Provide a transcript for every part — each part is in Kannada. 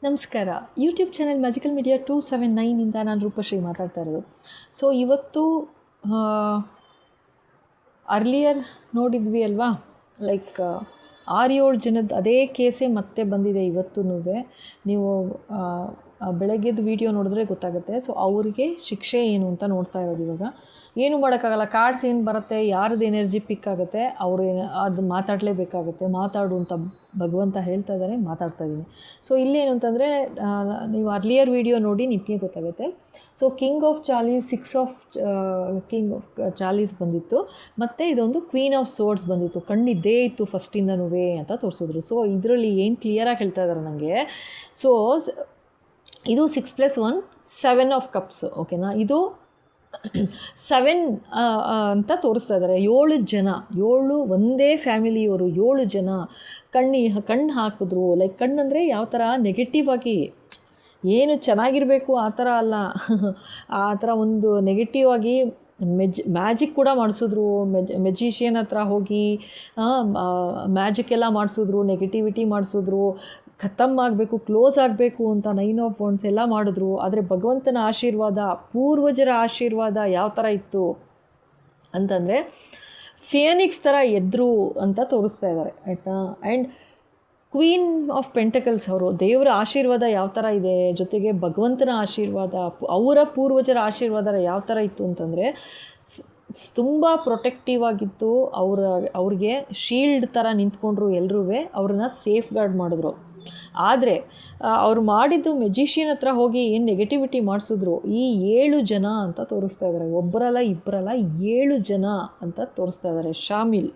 ನಮಸ್ಕಾರ. ಯೂಟ್ಯೂಬ್ ಚಾನೆಲ್ ಮ್ಯಾಜಿಕಲ್ ಮೀಡಿಯಾ 279 ನಾನು ರೂಪಶ್ರೀ ಮಾತಾಡ್ತಾ ಇರೋದು. ಸೊ ಇವತ್ತು ಅರ್ಲಿಯರ್ ನೋಡಿದ್ವಿ ಅಲ್ವಾ, ಲೈಕ್ 6-7 ಜನದ ಅದೇ ಕೇಸೇ ಮತ್ತೆ ಬಂದಿದೆ ಇವತ್ತೂ. ನೀವು ಬೆಳಗ್ಗೆದ್ದು ವೀಡಿಯೋ ನೋಡಿದ್ರೆ ಗೊತ್ತಾಗುತ್ತೆ. ಸೊ ಅವರಿಗೆ ಶಿಕ್ಷೆ ಏನು ಅಂತ ನೋಡ್ತಾ ಇರೋದು. ಇವಾಗ ಏನು ಮಾಡೋಕ್ಕಾಗಲ್ಲ, ಕಾರ್ಡ್ಸ್ ಏನು ಬರುತ್ತೆ, ಯಾರದ್ದು ಎನರ್ಜಿ ಪಿಕ್ ಆಗುತ್ತೆ ಅವರು ಅದು ಮಾತಾಡಲೇಬೇಕಾಗುತ್ತೆ. ಮಾತಾಡು ಅಂತ ಭಗವಂತ ಹೇಳ್ತಾ ಇದ್ದಾರೆ, ಮಾತಾಡ್ತಾ ಇದ್ದೀನಿ. ಸೊ ಇಲ್ಲೇನು ಅಂತಂದರೆ, ನೀವು ಅರ್ಲಿಯರ್ ವೀಡಿಯೋ ನೋಡಿ ನಿಮಗೆ ಗೊತ್ತಾಗುತ್ತೆ. So king of Chalisa, 6 of king of Chalisa ಬಂದಿತ್ತು, ಮತ್ತು ಇದೊಂದು ಕ್ವೀನ್ ಆಫ್ ಸೋರ್ಡ್ಸ್ ಬಂದಿತ್ತು. ಕಣ್ಣಿದ್ದೇ ಇತ್ತು ಫಸ್ಟಿಂದನೂ ಅಂತ ತೋರಿಸಿದ್ರು. ಸೊ ಇದರಲ್ಲಿ ಏನು ಕ್ಲಿಯರಾಗಿ ಹೇಳ್ತಾ ಇದ್ದಾರೆ ನನಗೆ. ಸೊ ಇದು 6+1 7 ಆಫ್ ಕಪ್ಸ್, ಓಕೆನಾ. ಇದು 7 ಅಂತ ತೋರಿಸ್ತಾ ಇದ್ದಾರೆ. 7 ಜನ, ಒಂದೇ ಫ್ಯಾಮಿಲಿಯವರು 7 ಜನ ಕಣ್ಣು ಹಾಕಿದ್ರು. ಲೈಕ್ ಕಣ್ಣಂದರೆ ಯಾವ ಥರ ನೆಗೆಟಿವ್ ಆಗಿ, ಏನು ಚೆನ್ನಾಗಿರಬೇಕು ಆ ಥರ ಅಲ್ಲ, ಆ ಥರ ಒಂದು ನೆಗೆಟಿವ್ ಆಗಿ ಮ್ಯಾಜಿಕ್ ಕೂಡ ಮಾಡಿಸಿದ್ರು. ಮೆಜಿಷಿಯನ್ ಹತ್ರ ಹೋಗಿ ಮ್ಯಾಜಿಕ್ ಎಲ್ಲ ಮಾಡಿಸಿದ್ರು, ನೆಗೆಟಿವಿಟಿ ಮಾಡಿಸಿದ್ರು, ಖತಮ್ ಆಗಬೇಕು, ಕ್ಲೋಸ್ ಆಗಬೇಕು ಅಂತ 9 ಆಫ್ ವಾಂಡ್ಸ್ ಎಲ್ಲ ಮಾಡಿದ್ರು. ಆದರೆ ಭಗವಂತನ ಆಶೀರ್ವಾದ, ಪೂರ್ವಜರ ಆಶೀರ್ವಾದ ಯಾವ ಥರ ಇತ್ತು ಅಂತಂದರೆ ಫಿಯಾನಿಕ್ಸ್ ಥರ ಎದ್ರು ಅಂತ ತೋರಿಸ್ತಾ ಇದ್ದಾರೆ, ಆಯಿತಾ. ಆ್ಯಂಡ್ ಕ್ವೀನ್ ಆಫ್ ಪೆಂಟಕಲ್ಸ್ ಅವರು, ದೇವರ ಆಶೀರ್ವಾದ ಯಾವ ಥರ ಇದೆ, ಜೊತೆಗೆ ಭಗವಂತನ ಆಶೀರ್ವಾದ, ಅವರ ಪೂರ್ವಜರ ಆಶೀರ್ವಾದ ಯಾವ ಥರ ಇತ್ತು ಅಂತಂದರೆ ತುಂಬ ಪ್ರೊಟೆಕ್ಟಿವ್ ಆಗಿತ್ತು. ಅವ್ರಿಗೆ ಶೀಲ್ಡ್ ಥರ ನಿಂತ್ಕೊಂಡ್ರು, ಎಲ್ಲರೂ ಅವ್ರನ್ನ ಸೇಫ್ ಗಾರ್ಡ್ ಮಾಡಿದ್ರು. ಆದರೆ ಅವ್ರು ಮಾಡಿದ್ದು ಮೆಜಿಷಿಯನ್ ಹತ್ರ ಹೋಗಿ ಏನು ನೆಗೆಟಿವಿಟಿ ಮಾಡಿಸಿದ್ರು. ಈ 7 ಜನ ಅಂತ ತೋರಿಸ್ತಾ ಇದ್ದಾರೆ, ಒಬ್ಬರಲ್ಲ ಇಬ್ಬರಲ್ಲ 7 ಜನ ಅಂತ ತೋರಿಸ್ತಾ ಇದ್ದಾರೆ ಶಾಮಿಲ್.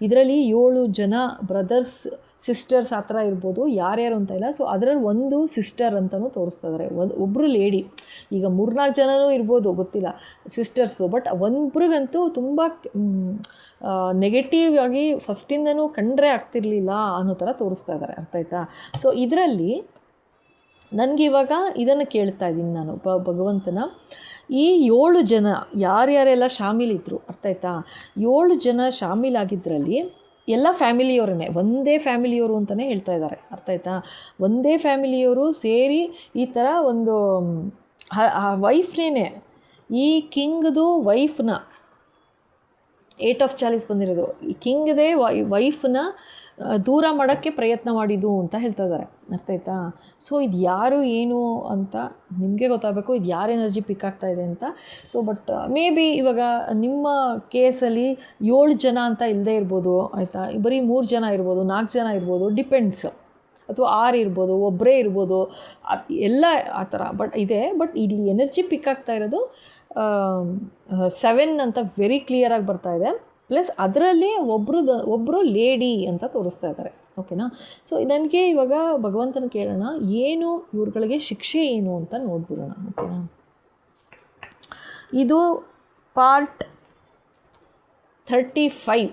ಇದರಲ್ಲಿ 7 ಜನ ಬ್ರದರ್ಸ್ ಸಿಸ್ಟರ್ಸ್ ಆ ಥರ ಇರ್ಬೋದು, ಯಾರ್ಯಾರು ಅಂತ ಇಲ್ಲ. ಸೊ ಅದರಲ್ಲಿ ಒಂದು ಸಿಸ್ಟರ್ ಅಂತಲೂ ತೋರಿಸ್ತಾ ಇದ್ದಾರೆ. ಒಬ್ಬರು ಲೇಡಿ, ಈಗ 3-4 ಜನನೂ ಇರ್ಬೋದು, ಗೊತ್ತಿಲ್ಲ, ಸಿಸ್ಟರ್ಸು. ಬಟ್ ಒಬ್ರಿಗಂತೂ ತುಂಬ ನೆಗೆಟಿವ್ ಆಗಿ ಫಸ್ಟಿಂದನೂ ಕಂಡ್ರೆ ಆಗ್ತಿರ್ಲಿಲ್ಲ ಅನ್ನೋ ಥರ ತೋರಿಸ್ತಾ ಇದ್ದಾರೆ, ಅರ್ಥ ಆಯ್ತಾ. ಸೊ ಇದರಲ್ಲಿ ನನಗಿವಾಗ ಇದನ್ನು ಕೇಳ್ತಾ ಇದ್ದೀನಿ ನಾನು, ಭಗವಂತನ ಈ 7 ಜನ ಯಾರ್ಯಾರೆಲ್ಲ ಶಾಮೀಲಿದ್ರು, ಅರ್ಥ ಆಯ್ತಾ. 7 ಜನ ಶಾಮೀಲಾಗಿದ್ದರಲ್ಲಿ ಎಲ್ಲ ಫ್ಯಾಮಿಲಿಯವರೇ, ಒಂದೇ ಫ್ಯಾಮಿಲಿಯವರು ಅಂತಲೇ ಹೇಳ್ತಾ ಇದ್ದಾರೆ, ಅರ್ಥ ಆಯ್ತಾ. ಒಂದೇ ಫ್ಯಾಮಿಲಿಯವರು ಸೇರಿ ಈ ಥರ ಒಂದು ವೈಫ್ನೇ, ಈ ಕಿಂಗ್ದು ವೈಫ್ನ 8 ಆಫ್ ಚಾಲೀಸ್ ಬಂದಿರೋದು, ಈ ಕಿಂಗ್ದೇ ವೈಫ್ನ ದೂರ ಮಾಡೋಕ್ಕೆ ಪ್ರಯತ್ನ ಮಾಡಿದ್ದು ಅಂತ ಹೇಳ್ತಾ ಇದ್ದಾರೆ, ಅರ್ಥ ಆಯ್ತಾ. ಸೊ ಇದು ಯಾರು ಏನು ಅಂತ ನಿಮಗೆ ಗೊತ್ತಾಗಬೇಕು, ಇದು ಯಾರು ಎನರ್ಜಿ ಪಿಕ್ ಆಗ್ತಾ ಇದೆ ಅಂತ. ಸೊ ಬಟ್ ಮೇ ಬಿ ಇವಾಗ ನಿಮ್ಮ ಕೇಸಲ್ಲಿ 7 ಜನ ಅಂತ ಇಲ್ಲದೇ ಇರ್ಬೋದು, ಆಯಿತಾ. ಬರೀ 3 ಜನ ಇರ್ಬೋದು, 4 ಜನ ಇರ್ಬೋದು, ಡಿಪೆಂಡ್ಸ್. ಅಥವಾ 6 ಇರ್ಬೋದು, ಒಬ್ಬರೇ ಇರ್ಬೋದು, ಎಲ್ಲ ಆ ಥರ ಬಟ್ ಇದೆ. ಬಟ್ ಇಲ್ಲಿ ಎನರ್ಜಿ ಪಿಕ್ ಆಗ್ತಾ ಇರೋದು 7 ಅಂತ ವೆರಿ ಕ್ಲಿಯರಾಗಿ ಬರ್ತಾ ಇದೆ. ಪ್ಲಸ್ ಅದರಲ್ಲಿ ಒಬ್ಬರು ಲೇಡಿ ಅಂತ ತೋರಿಸ್ತಾ ಇದ್ದಾರೆ, ಓಕೆನಾ. ಸೊ ನನಗೆ ಇವಾಗ ಭಗವಂತನ ಕೇಳೋಣ, ಏನು ಇವ್ರುಗಳಿಗೆ ಶಿಕ್ಷೆ ಏನು ಅಂತ ನೋಡ್ಬಿಡೋಣ, ಓಕೆನಾ. ಇದು ಪಾರ್ಟ್ 35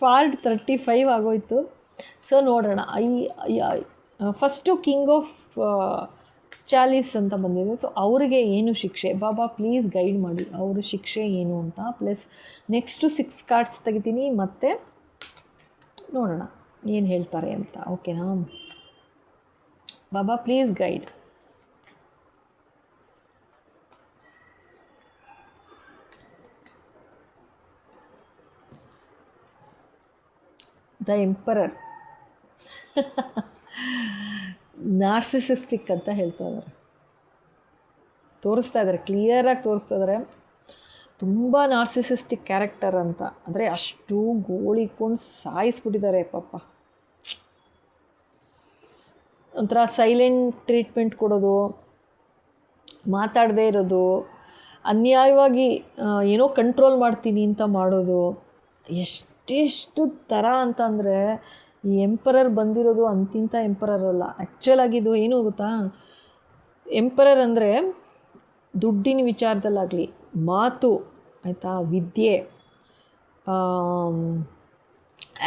ಪಾರ್ಟ್ 35 ಆಗೋಯ್ತು. ಸೊ ನೋಡೋಣ. ಫಸ್ಟು ಕಿಂಗ್ ಆಫ್ ಚಾಲೀಸ್ ಅಂತ ಬಂದಿದೆ. ಸೊ ಅವರಿಗೆ ಏನು ಶಿಕ್ಷೆ, ಬಾಬಾ ಪ್ಲೀಸ್ ಗೈಡ್ ಮಾಡಿ, ಅವರು ಶಿಕ್ಷೆ ಏನು ಅಂತ. ಪ್ಲಸ್ ನೆಕ್ಸ್ಟು 6 ಕಾರ್ಡ್ಸ್ ತೆಗಿತೀನಿ, ಮತ್ತು ನೋಡೋಣ ಏನು ಹೇಳ್ತಾರೆ ಅಂತ, ಓಕೆನಾ. Baba please guide. The emperor narcissistic ಅಂತ ಹೇಳ್ತಾ ಇದ್ದಾರೆ, ತೋರಿಸ್ತಾ ಇದ್ದಾರೆ, ಕ್ಲಿಯರಾಗಿ ತೋರಿಸ್ತಾ ಇದ್ದಾರೆ. ತುಂಬ ನಾರ್ಸಿಸಿಸ್ಟಿಕ್ ಕ್ಯಾರೆಕ್ಟರ್ ಅಂತ, ಅಂದರೆ ಅಷ್ಟು ಗೋಳಿಕೊಂಡು ಸಾಯಿಸ್ಬಿಟ್ಟಿದ್ದಾರೆ ಪಾಪ. ಒಂಥರ ಸೈಲೆಂಟ್ ಟ್ರೀಟ್ಮೆಂಟ್ ಕೊಡೋದು, ಮಾತಾಡದೇ ಇರೋದು, ಅನ್ಯಾಯವಾಗಿ ಏನೋ ಕಂಟ್ರೋಲ್ ಮಾಡ್ತೀನಿ ಅಂತ ಮಾಡೋದು, ಎಷ್ಟೆಷ್ಟು ಥರ ಅಂತಂದರೆ ಈ ಎಂಪರರ್ ಬಂದಿರೋದು ಅಂತಿಂಥ ಎಂಪರರ್ ಅಲ್ಲ. ಆ್ಯಕ್ಚುಲ್ ಆಗಿದ್ದು ಏನು ಗೊತ್ತಾ, ಎಂಪರರ್ ಅಂದರೆ ದುಡ್ಡಿನ ವಿಚಾರದಲ್ಲಾಗಲಿ, ಮಾತು, ಆಯಿತಾ, ವಿದ್ಯೆ,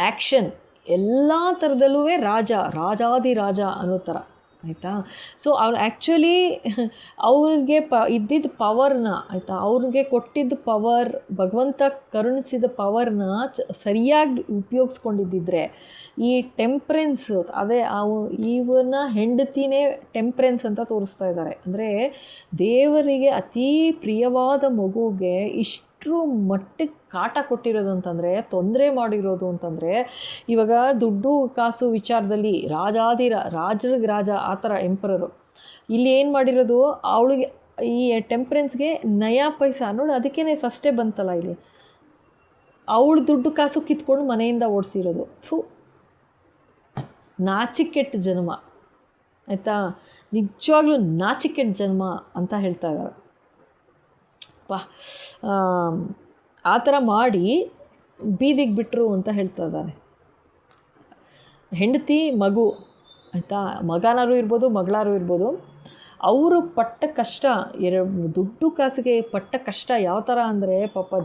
ಆ್ಯಕ್ಷನ್, ಎಲ್ಲ ಥರದಲ್ಲೂ ರಾಜಾದಿರಾಜ ಅನ್ನೋ ಥರ, ಆಯಿತಾ. ಸೊ ಅವ್ರು ಆ್ಯಕ್ಚುಲಿ ಅವ್ರಿಗೆ ಇದ್ದಿದ್ದ ಪವರ್ನ, ಆಯಿತಾ, ಅವ್ರಿಗೆ ಕೊಟ್ಟಿದ್ದ ಪವರ್, ಭಗವಂತ ಕರುಣಿಸಿದ ಪವರ್ನ ಸರಿಯಾಗಿ ಉಪಯೋಗಿಸ್ಕೊಂಡಿದ್ದಿದ್ರೆ ಈ ಟೆಂಪ್ರೆನ್ಸ್, ಅದೇ ಇವನ್ನ ಹೆಂಡತಿನೇ ಟೆಂಪ್ರೆನ್ಸ್ ಅಂತ ತೋರಿಸ್ತಾ ಇದ್ದಾರೆ. ಅಂದರೆ ದೇವರಿಗೆ ಅತೀ ಪ್ರಿಯವಾದ ಮಗುಗೆ ಇಷ್ಟರ ಮಟ್ಟಿಗೆ ಕಾಟ ಕೊಟ್ಟಿರೋದು ಅಂತಂದರೆ, ತೊಂದರೆ ಮಾಡಿರೋದು ಅಂತಂದರೆ, ಇವಾಗ ದುಡ್ಡು ಕಾಸು ವಿಚಾರದಲ್ಲಿ ರಾಜರಿಗೆ ರಾಜ ಆ ಥರ ಎಂಪರರು ಇಲ್ಲಿ ಏನು ಮಾಡಿರೋದು, ಅವಳಿಗೆ ಈ ಟೆಂಪ್ರೆನ್ಸ್ಗೆ ನಯಾ ಪೈಸಾ ನೋಡಿ, ಅದಕ್ಕೇ ಫಸ್ಟೇ ಬಂತಲ್ಲ ಇಲ್ಲಿ, ಅವಳು ದುಡ್ಡು ಕಾಸು ಕಿತ್ಕೊಂಡು ಮನೆಯಿಂದ ಓಡಿಸಿರೋದು. ನಾಚಿಕೆಟ್ಟ ಜನ್ಮ, ಆಯಿತಾ, ನಿಜವಾಗ್ಲೂ ನಾಚಿಕೆಟ್ಟ ಜನ್ಮ ಅಂತ ಹೇಳ್ತಾ ಇದ್ದಾರೆ. ಆ ಥರ ಮಾಡಿ ಬೀದಿಗೆ ಬಿಟ್ಟರು ಅಂತ ಹೇಳ್ತಾ ಇದ್ದಾರೆ. ಹೆಂಡತಿ ಮಗು, ಆಯಿತಾ, ಮಗನಾರು ಇರ್ಬೋದು ಮಗಳಾರು ಇರ್ಬೋದು, ಅವರು ಪಟ್ಟ ಕಷ್ಟ, ದುಡ್ಡು ಕಾಸಿಗೆ ಪಟ್ಟ ಕಷ್ಟ ಯಾವ ಥರ ಅಂದರೆ ಪಾಪ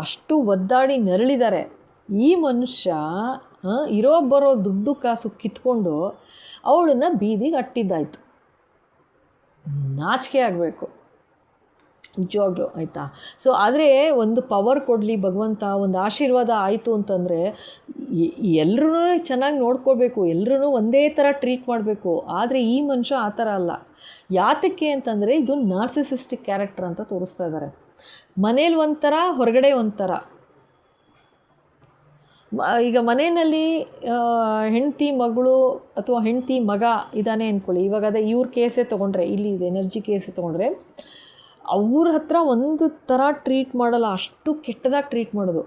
ಅಷ್ಟು ಒದ್ದಾಡಿ ನರಳಿದ್ದಾರೆ. ಈ ಮನುಷ್ಯ ಬರೋ ದುಡ್ಡು ಕಾಸು ಕಿತ್ಕೊಂಡು ಅವಳನ್ನು ಬೀದಿಗೆ ಅಟ್ಟಿದ್ದಾಯಿತು. ನಾಚಿಕೆ ಆಗಬೇಕು ನಿಜವಾಗ್ಲೂ, ಆಯಿತಾ. ಸೊ ಆದರೆ ಒಂದು ಪವರ್ ಕೊಡಲಿ ಭಗವಂತ, ಒಂದು ಆಶೀರ್ವಾದ ಆಯಿತು ಅಂತಂದರೆ ಎಲ್ಲರೂ ಚೆನ್ನಾಗಿ ನೋಡ್ಕೋಬೇಕು, ಎಲ್ಲರೂ ಒಂದೇ ಥರ ಟ್ರೀಟ್ ಮಾಡಬೇಕು. ಆದರೆ ಈ ಮನುಷ್ಯ ಆ ಥರ ಅಲ್ಲ. ಯಾತಕ್ಕೆ ಅಂತಂದರೆ ಇದು ನಾರ್ಸಿಸಿಸ್ಟಿಕ್ ಕ್ಯಾರೆಕ್ಟರ್ ಅಂತ ತೋರಿಸ್ತಾ ಇದ್ದಾರೆ. ಮನೇಲಿ ಒಂಥರ, ಹೊರಗಡೆ ಒಂಥರ. ಈಗ ಮನೆಯಲ್ಲಿ ಹೆಂಡತಿ ಮಗಳು ಅಥವಾ ಹೆಂಡತಿ ಮಗ ಇದ್ದಾನೆ ಅಂದ್ಕೊಳ್ಳಿ. ಇವಾಗ ಅದೇ ಇವ್ರ ಕೇಸೇ ತೊಗೊಂಡ್ರೆ, ಇಲ್ಲಿ ಇದೆ ಎನರ್ಜಿ ಕೇಸೇ ತೊಗೊಂಡ್ರೆ, ಅವ್ರ ಹತ್ರ ಒಂದು ಥರ ಟ್ರೀಟ್ ಮಾಡಲ್ಲ, ಅಷ್ಟು ಕೆಟ್ಟದಾಗಿ ಟ್ರೀಟ್ ಮಾಡೋದು,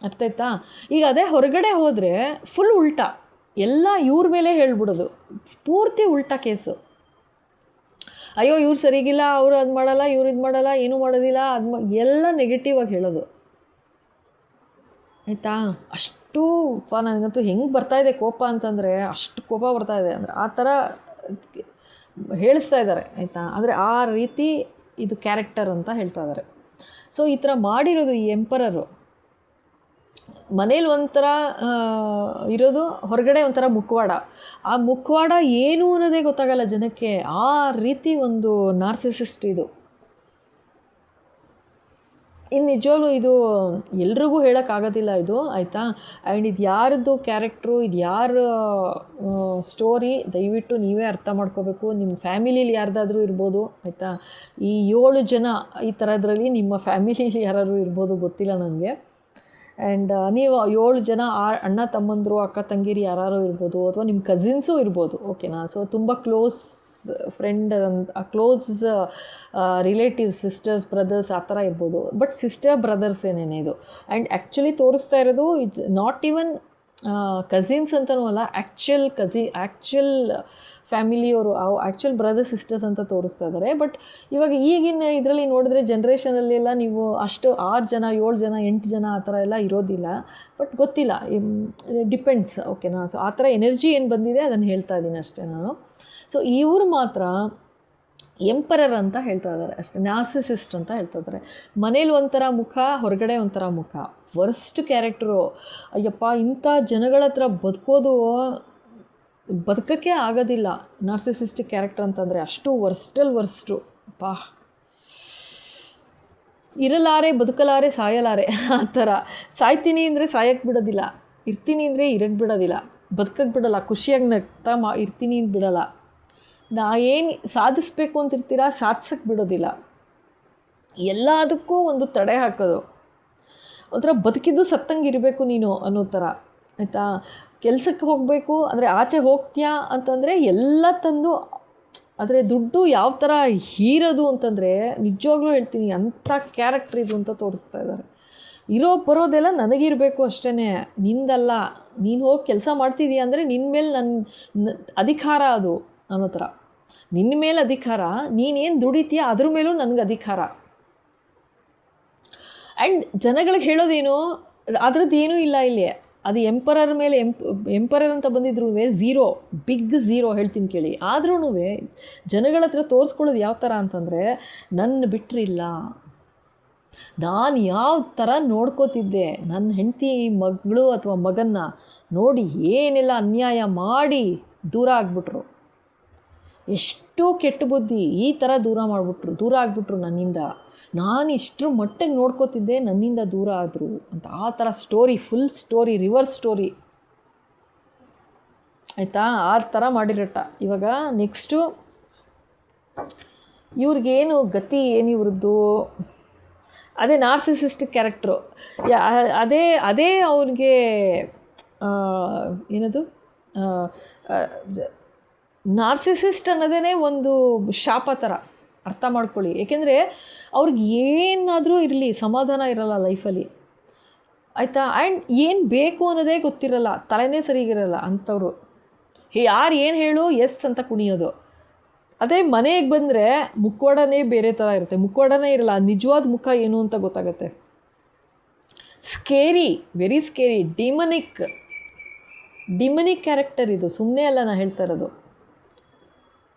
ಅರ್ಥ ಆಯ್ತಾ. ಈಗ ಅದೇ ಹೊರಗಡೆ ಹೋದರೆ ಫುಲ್ ಉಲ್ಟಾ, ಎಲ್ಲ ಇವ್ರ ಮೇಲೆ ಹೇಳ್ಬಿಡೋದು, ಪೂರ್ತಿ ಉಲ್ಟಾ ಕೇಸು. ಅಯ್ಯೋ ಇವ್ರು ಸರಿಗಿಲ್ಲ, ಅವರು ಅದು ಮಾಡಲ್ಲ, ಇವ್ರು ಇದು ಮಾಡಲ್ಲ, ಏನೂ ಮಾಡೋದಿಲ್ಲ, ಎಲ್ಲ ನೆಗೆಟಿವ್ ಆಗಿ ಹೇಳೋದು, ಆಯಿತಾ. ಅಷ್ಟು ನನಗಂತೂ ಹೆಂಗೆ ಬರ್ತಾಯಿದೆ ಕೋಪ ಅಂತಂದರೆ, ಅಷ್ಟು ಕೋಪ ಬರ್ತಾಯಿದೆ ಅಂದರೆ ಆ ಥರ ಹೇಳಿಸ್ತಾ ಇದ್ದಾರೆ, ಆಯಿತಾ. ಅಂದರೆ ಆ ರೀತಿ ಇದು ಕ್ಯಾರೆಕ್ಟರ್ ಅಂತ ಹೇಳ್ತಾ ಇದ್ದಾರೆ. ಸೊ ಈ ಥರ ಮಾಡಿರೋದು ಈ ಎಂಪರರು. ಮನೇಲಿ ಒಂಥರ ಇರೋದು, ಹೊರಗಡೆ ಒಂಥರ ಮುಖವಾಡ. ಆ ಮುಖವಾಡ ಏನು ಅನ್ನೋದೇ ಗೊತ್ತಾಗಲ್ಲ ಜನಕ್ಕೆ. ಆ ರೀತಿ ಒಂದು ನಾರ್ಸಿಸಿಸ್ಟ್ ಇದು. ಇನ್ನು ನಿಜವಾಗ್ಲೂ ಇದು ಎಲ್ರಿಗೂ ಹೇಳೋಕ್ಕಾಗೋದಿಲ್ಲ ಇದು, ಆಯಿತಾ. ಆ್ಯಂಡ್ ಇದು ಯಾರದ್ದು ಕ್ಯಾರೆಕ್ಟ್ರು, ಇದು ಯಾರ ಸ್ಟೋರಿ, ದಯವಿಟ್ಟು ನೀವೇ ಅರ್ಥ ಮಾಡ್ಕೋಬೇಕು. ನಿಮ್ಮ ಫ್ಯಾಮಿಲೀಲಿ ಯಾರ್ದಾದ್ರೂ ಇರ್ಬೋದು, ಆಯಿತಾ. ಈ 7 ಜನ ಈ ಥರದ್ರಲ್ಲಿ ನಿಮ್ಮ ಫ್ಯಾಮಿಲೀಲಿ ಯಾರು ಇರ್ಬೋದು, ಗೊತ್ತಿಲ್ಲ ನನಗೆ. ಆ್ಯಂಡ್ ನೀವು 7 ಜನ ಅಣ್ಣ ತಮ್ಮಂದರು ಅಕ್ಕ ತಂಗಿರು ಯಾರು ಇರ್ಬೋದು, ಅಥವಾ ನಿಮ್ಮ ಕಸಿನ್ಸು ಇರ್ಬೋದು, ಓಕೆನಾ. ಸೊ ತುಂಬ close friend, close relatives, sisters brothers ಆ ಥರ ಇರ್ಬೋದು. ಬಟ್ ಸಿಸ್ಟರ್ ಬ್ರದರ್ಸ್ ಏನೇನೆ ಇದು. ಆ್ಯಂಡ್ ಆ್ಯಕ್ಚುಲಿ ತೋರಿಸ್ತಾ ಇರೋದು ಇಟ್ಸ್ ನಾಟ್ ಈವನ್ ಕಸಿನ್ಸ್ ಅಂತನೂ ಅಲ್ಲ, ಆ್ಯಕ್ಚುಲ್ ಫ್ಯಾಮಿಲಿಯವರು, ಆ್ಯಕ್ಚುಲ್ ಬ್ರದರ್ ಸಿಸ್ಟರ್ಸ್ ಅಂತ ತೋರಿಸ್ತಾ ಇದ್ದಾರೆ. ಬಟ್ ಇವಾಗ ಈಗಿನ ಇದರಲ್ಲಿ ನೋಡಿದ್ರೆ ಜನ್ರೇಷನಲ್ಲೆಲ್ಲ ನೀವು ಅಷ್ಟು 6 ಜನ 7 ಜನ 8 ಜನ ಆ ಥರ ಎಲ್ಲ ಇರೋದಿಲ್ಲ. ಬಟ್ ಗೊತ್ತಿಲ್ಲ, ಡಿಪೆಂಡ್ಸ್, ಓಕೆನಾ. ಸೊ ಆ ಥರ ಎನರ್ಜಿ ಏನು ಬಂದಿದೆ ಅದನ್ನು ಹೇಳ್ತಾ ಇದ್ದೀನಿ ಅಷ್ಟೇ ನಾನು. ಸೊ ಇವರು ಮಾತ್ರ ಎಂಪರರ್ ಅಂತ ಹೇಳ್ತಾ ಇದ್ದಾರೆ ಅಷ್ಟೇ, ನಾರ್ಸಿಸಿಸ್ಟ್ ಅಂತ ಹೇಳ್ತಾ ಇದ್ದಾರೆ. ಮನೇಲಿ ಒಂಥರ ಮುಖ, ಹೊರಗಡೆ ಒಂಥರ ಮುಖ, ವರ್ಸ್ಟ್ ಕ್ಯಾರೆಕ್ಟರು. ಅಯ್ಯಪ್ಪ, ಇಂಥ ಜನಗಳ ಹತ್ರ ಬದುಕೋಕ್ಕೆ ಆಗೋದಿಲ್ಲ ನಾರ್ಸಿಸಿಸ್ಟಿಕ್ ಕ್ಯಾರೆಕ್ಟರ್ ಅಂತಂದರೆ. ಅಷ್ಟು ವರ್ಸ್ಟು ಇರಲಾರೆ, ಬದುಕಲಾರೆ, ಸಾಯಲಾರೆ ಆ ಥರ. ಸಾಯ್ತೀನಿ ಅಂದರೆ ಸಾಯಕ್ಕೆ ಬಿಡೋದಿಲ್ಲ, ಇರ್ತೀನಿ ಅಂದರೆ ಇರಕ್ಕೆ ಬಿಡೋದಿಲ್ಲ, ಬದುಕಕ್ಕೆ ಬಿಡೋಲ್ಲ, ಖುಷಿಯಾಗಿ ನಗ್ತಾ ಇರ್ತೀನಿ ಅಂತ ಬಿಡೋಲ್ಲ. ಏನು ಸಾಧಿಸ್ಬೇಕು ಅಂತಿರ್ತೀರ, ಸಾಧಿಸಕ್ಕೆ ಬಿಡೋದಿಲ್ಲ, ಎಲ್ಲದಕ್ಕೂ ಒಂದು ತಡೆ ಹಾಕೋದು. ಒಂಥರ ಬದುಕಿದ್ದು ಸತ್ತಂಗೆ ಇರಬೇಕು ನೀನು ಅನ್ನೋ ಥರ, ಆಯಿತಾ. ಕೆಲಸಕ್ಕೆ ಹೋಗಬೇಕು ಅಂದರೆ ಆಚೆ ಹೋಗ್ತೀಯಾ ಅಂತಂದರೆ ಎಲ್ಲ ತಂದು, ಆದರೆ ದುಡ್ಡು ಯಾವ ಥರ ಹೀರೋದು ಅಂತಂದರೆ ನಿಜವಾಗ್ಲೂ ಹೇಳ್ತೀನಿ, ಅಂಥ ಕ್ಯಾರೆಕ್ಟರ್ ಇದು ಅಂತ ತೋರಿಸ್ತಾ ಇದ್ದಾರೆ. ಬರೋದೆಲ್ಲ ನನಗಿರಬೇಕು ಅಷ್ಟೇ, ನಿಂದಲ್ಲ. ನೀನು ಹೋಗಿ ಕೆಲಸ ಮಾಡ್ತಿದ್ದೀಯ ಅಂದರೆ ನಿನ್ನ ಮೇಲೆ ನನ್ನ ಅಧಿಕಾರ ಅದು ಅನ್ನೋ ಥರ. ನಿನ್ನ ಮೇಲೆ ಅಧಿಕಾರ, ನೀನೇನು ದುಡಿತೀಯ ಅದ್ರ ಮೇಲೂ ನನಗೆ ಅಧಿಕಾರ. ಆ್ಯಂಡ್ ಜನಗಳಿಗೆ ಹೇಳೋದೇನು, ಅದರದ್ದು ಏನೂ ಇಲ್ಲ ಇಲ್ಲಿ. ಅದು ಎಂಪರರ್ ಮೇಲೆ ಎಂಪರರ್ ಅಂತ ಬಂದಿದ್ರು ಬಿಗ್ ಝೀರೋ ಹೇಳ್ತೀನಿ ಕೇಳಿ. ಆದ್ರೂ ಜನಗಳ ಹತ್ರ ತೋರಿಸ್ಕೊಳ್ಳೋದು ಯಾವ ಥರ ಅಂತಂದರೆ, ನನ್ನ ಬಿಟ್ಟರಿಲ್ಲ, ನಾನು ಯಾವ ಥರ ನೋಡ್ಕೋತಿದ್ದೆ, ನನ್ನ ಹೆಂಡತಿ ಮಗಳು ಅಥವಾ ಮಗನ್ನ ನೋಡಿ ಏನೆಲ್ಲ ಅನ್ಯಾಯ ಮಾಡಿ ದೂರ ಆಗಿಬಿಟ್ರು, ಎಷ್ಟು ಕೆಟ್ಟ ಬುದ್ಧಿ, ಈ ಥರ ದೂರ ಆಗಿಬಿಟ್ರು ನನ್ನಿಂದ, ನಾನು ಇಷ್ಟರ ಮಟ್ಟಿಗೆ ನೋಡ್ಕೋತಿದ್ದೆ, ನನ್ನಿಂದ ದೂರ ಆದರು ಅಂತ. ಆ ಥರ story, full story, reverse story ಆಯಿತಾ. ಆ ಥರ ಮಾಡಿರಟ್ಟ. ಇವಾಗ ನೆಕ್ಸ್ಟು ಇವ್ರಿಗೇನು ಗತಿ, ಏನು ಇವ್ರದ್ದು, ಅದೇ ನಾರ್ಸಿಸಿಸ್ಟಿಕ್ ಕ್ಯಾರೆಕ್ಟ್ರು. ಅದೇ ಅವ್ರಿಗೆ ಏನದು ನಾರ್ಸಿಸಿಸ್ಟ್ ಅನ್ನೋದೇ ಒಂದು ಶಾಪ ಥರ ಅರ್ಥ ಮಾಡ್ಕೊಳ್ಳಿ. ಏಕೆಂದರೆ ಅವ್ರಿಗೆ ಏನಾದರೂ ಇರಲಿ ಸಮಾಧಾನ ಇರಲ್ಲ ಲೈಫಲ್ಲಿ, ಆಯಿತಾ. ಆ್ಯಂಡ್ ಏನು ಬೇಕು ಅನ್ನೋದೇ ಗೊತ್ತಿರಲ್ಲ, ತಲೆನೇ ಸರಿಗಿರಲ್ಲ ಅಂಥವ್ರು. ಯಾರು ಏನು ಹೇಳು ಎಸ್ ಅಂತ ಕುಣಿಯೋದು. ಅದೇ ಮನೆಗೆ ಬಂದರೆ ಮುಖವಾಡನೇ ಬೇರೆ ಥರ ಇರುತ್ತೆ, ಮುಖವಾಡನೇ ಇರಲ್ಲ, ನಿಜವಾದ ಮುಖ ಏನು ಅಂತ ಗೊತ್ತಾಗುತ್ತೆ. ಸ್ಕೇರಿ, ವೆರಿ ಸ್ಕೇರಿ, ಡಿಮನಿಕ್ ಕ್ಯಾರೆಕ್ಟರ್ ಇದು, ಸುಮ್ಮನೆ ಅಲ್ಲ ನಾನು ಹೇಳ್ತಾ ಇರೋದು,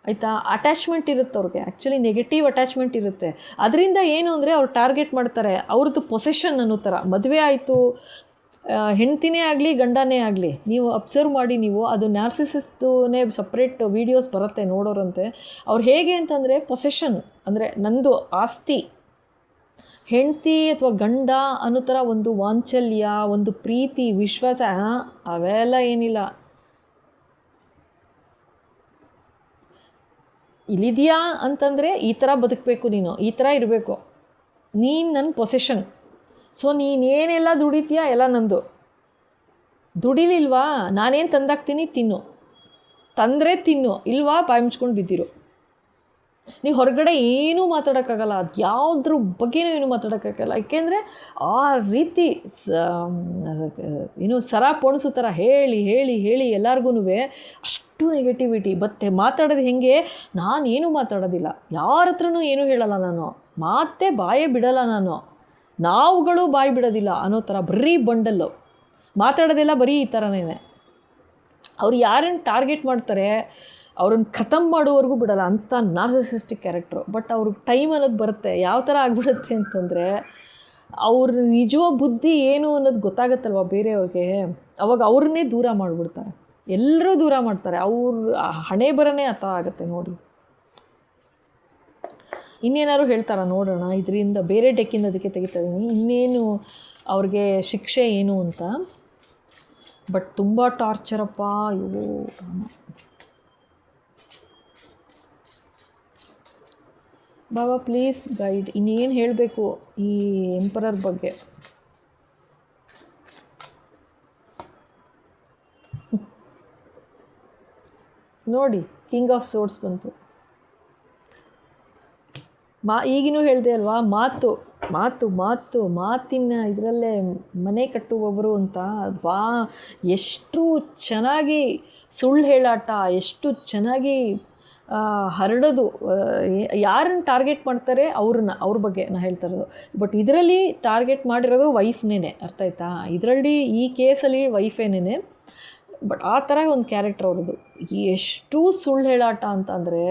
ಆಯಿತಾ. ಅಟ್ಯಾಚ್ಮೆಂಟ್ ಇರುತ್ತೆ ಅವ್ರಿಗೆ, ಆ್ಯಕ್ಚುಲಿ ನೆಗೆಟಿವ್ ಅಟ್ಯಾಚ್ಮೆಂಟ್ ಇರುತ್ತೆ. ಅದರಿಂದ ಏನು ಅಂದರೆ ಅವ್ರು ಟಾರ್ಗೆಟ್ ಮಾಡ್ತಾರೆ, ಅವ್ರದ್ದು ಪೊಸೆಷನ್ ಅನ್ನೋ ಥರ. ಮದುವೆ ಆಯಿತು, ಹೆಂಡ್ತಿನೇ ಆಗಲಿ ಗಂಡನೇ ಆಗಲಿ, ನೀವು ಅಬ್ಸರ್ವ್ ಮಾಡಿ, ನೀವು ಅದು ನಾರ್ಸಿಸಿಸ್ಟುನೇ ಸಪ್ರೇಟ್ ವೀಡಿಯೋಸ್ ಬರುತ್ತೆ ನೋಡೋರಂತೆ. ಅವ್ರು ಹೇಗೆ ಅಂತಂದರೆ ಪೊಸೆಷನ್ ಅಂದರೆ ನಂದು ಆಸ್ತಿ, ಹೆಂಡ್ತಿ ಅಥವಾ ಗಂಡ ಅನ್ನೋ ಥರ ಒಂದು ವಾಂಚಲ್ಯ, ಒಂದು ಪ್ರೀತಿ, ವಿಶ್ವಾಸ ಅವೆಲ್ಲ ಏನಿಲ್ಲ. ಇಲ್ಲಿದೆಯಾ ಅಂತಂದರೆ ಈ ಥರ ಬದುಕಬೇಕು, ನೀನು ಈ ಥರ ಇರಬೇಕು, ನೀನು ನನ್ನ ಪೊಸೆಷನ್. ಸೊ ನೀನೇನೆಲ್ಲ ದುಡಿತೀಯ ಎಲ್ಲ ನಂದು. ದುಡಿಲಿಲ್ವಾ, ನಾನೇನು ತಂದಾಕ್ತೀನಿ ತಿನ್ನು, ತಂದರೆ ತಿನ್ನು, ಇಲ್ವಾ ಬಾಯಿ ಮುಚ್ಕೊಂಡು ಬಿದ್ದಿರು. ನೀವು ಹೊರಗಡೆ ಏನೂ ಮಾತಾಡೋಕ್ಕಾಗಲ್ಲ, ಅದು ಯಾವುದ್ರ ಬಗ್ಗೆನೂ ಏನೂ ಮಾತಾಡೋಕ್ಕಾಗಲ್ಲ. ಏಕೆಂದರೆ ಆ ರೀತಿ ಸರ ಪೊಣಸು ಥರ ಹೇಳಿ ಹೇಳಿ ಹೇಳಿ ಎಲ್ಲರಿಗೂ ಅಷ್ಟು ನೆಗೆಟಿವಿಟಿ. ಬತ್ತೆ ಮಾತಾಡೋದು ಹೇಗೆ, ನಾನೇನು ಮಾತಾಡೋದಿಲ್ಲ, ಯಾರ ಹತ್ರನೂ ಏನೂ ಹೇಳಲ್ಲ, ನಾನು ಮಾತೇ ಬಾಯೇ ಬಿಡಲ್ಲ, ನಾವುಗಳು ಬಾಯಿ ಬಿಡೋದಿಲ್ಲ ಅನ್ನೋ ಥರ ಬರೀ ಬಂಡಲ್ಲು ಮಾತಾಡೋದೆಲ್ಲ ಬರೀ ಈ ಥರನೇ. ಅವ್ರು ಯಾರನ್ನು ಟಾರ್ಗೆಟ್ ಮಾಡ್ತಾರೆ ಅವ್ರನ್ನ ಖತಮ್ ಮಾಡೋವರೆಗೂ ಬಿಡಲ್ಲ ಅಂಥ ನಾರ್ಸಿಸಿಸ್ಟಿಕ್ ಕ್ಯಾರೆಕ್ಟ್ರು. ಬಟ್ ಅವ್ರಿಗೆ ಟೈಮ್ ಅನ್ನೋದು ಬರುತ್ತೆ, ಯಾವ ಥರ ಆಗ್ಬಿಡುತ್ತೆ ಅಂತಂದರೆ ಅವ್ರ ನಿಜವಾದ ಬುದ್ಧಿ ಏನು ಅನ್ನೋದು ಗೊತ್ತಾಗುತ್ತಲ್ವ ಬೇರೆಯವ್ರಿಗೆ, ಅವಾಗ ಅವ್ರನ್ನೇ ದೂರ ಮಾಡಿಬಿಡ್ತಾರೆ, ಎಲ್ಲರೂ ದೂರ ಮಾಡ್ತಾರೆ. ಅವ್ರ ಹಣೆ ಬರನೇ ಆ ಥರ ಆಗುತ್ತೆ ನೋಡಿ. ಇನ್ನೇನಾದ್ರು ಹೇಳ್ತಾರ ನೋಡೋಣ, ಇದರಿಂದ ಬೇರೆ ಡೆಕ್ಕಿಂದ ಅದಕ್ಕೆ ತೆಗಿತಾ ಇದ್ದೀನಿ, ಇನ್ನೇನು ಅವ್ರಿಗೆ ಶಿಕ್ಷೆ ಏನು ಅಂತ. ಬಟ್ ತುಂಬ ಟಾರ್ಚರಪ್ಪ ಇವು. ಬಾಬಾ ಪ್ಲೀಸ್ ಗೈಡ್, ಇನ್ನೇನು ಹೇಳಬೇಕು ಈ ಎಂಪರರ್ ಬಗ್ಗೆ. ನೋಡಿ ಕಿಂಗ್ ಆಫ್ ಸೋರ್ಡ್ಸ್ ಬಂತು. ಈಗಿನೂ ಹೇಳಿದೆ ಅಲ್ವಾ, ಮಾತಿನ ಇದರಲ್ಲೇ ಮನೆ ಕಟ್ಟುವವರು ಅಂತ. ಎಷ್ಟು ಚೆನ್ನಾಗಿ ಸುಳ್ಳು ಹೇಳಾಟ, ಎಷ್ಟು ಚೆನ್ನಾಗಿ ಹರಡೋದು. ಯಾರನ್ನು ಟಾರ್ಗೆಟ್ ಮಾಡ್ತಾರೆ ಅವ್ರ ಬಗ್ಗೆ ನಾನು ಹೇಳ್ತಾ ಇರೋದು. ಬಟ್ ಇದರಲ್ಲಿ ಟಾರ್ಗೆಟ್ ಮಾಡಿರೋದು ವೈಫ್ನೇ, ಅರ್ಥ ಆಯ್ತಾ. ಇದರಲ್ಲಿ ಈ ಕೇಸಲ್ಲಿ ವೈಫೇನೇ. ಬಟ್ ಆ ಥರ ಒಂದು ಕ್ಯಾರೆಕ್ಟರ್ ಅವ್ರದ್ದು. ಎಷ್ಟು ಸುಳ್ಳು ಹೇಳಾಟ ಅಂತ ಅಂದರೆ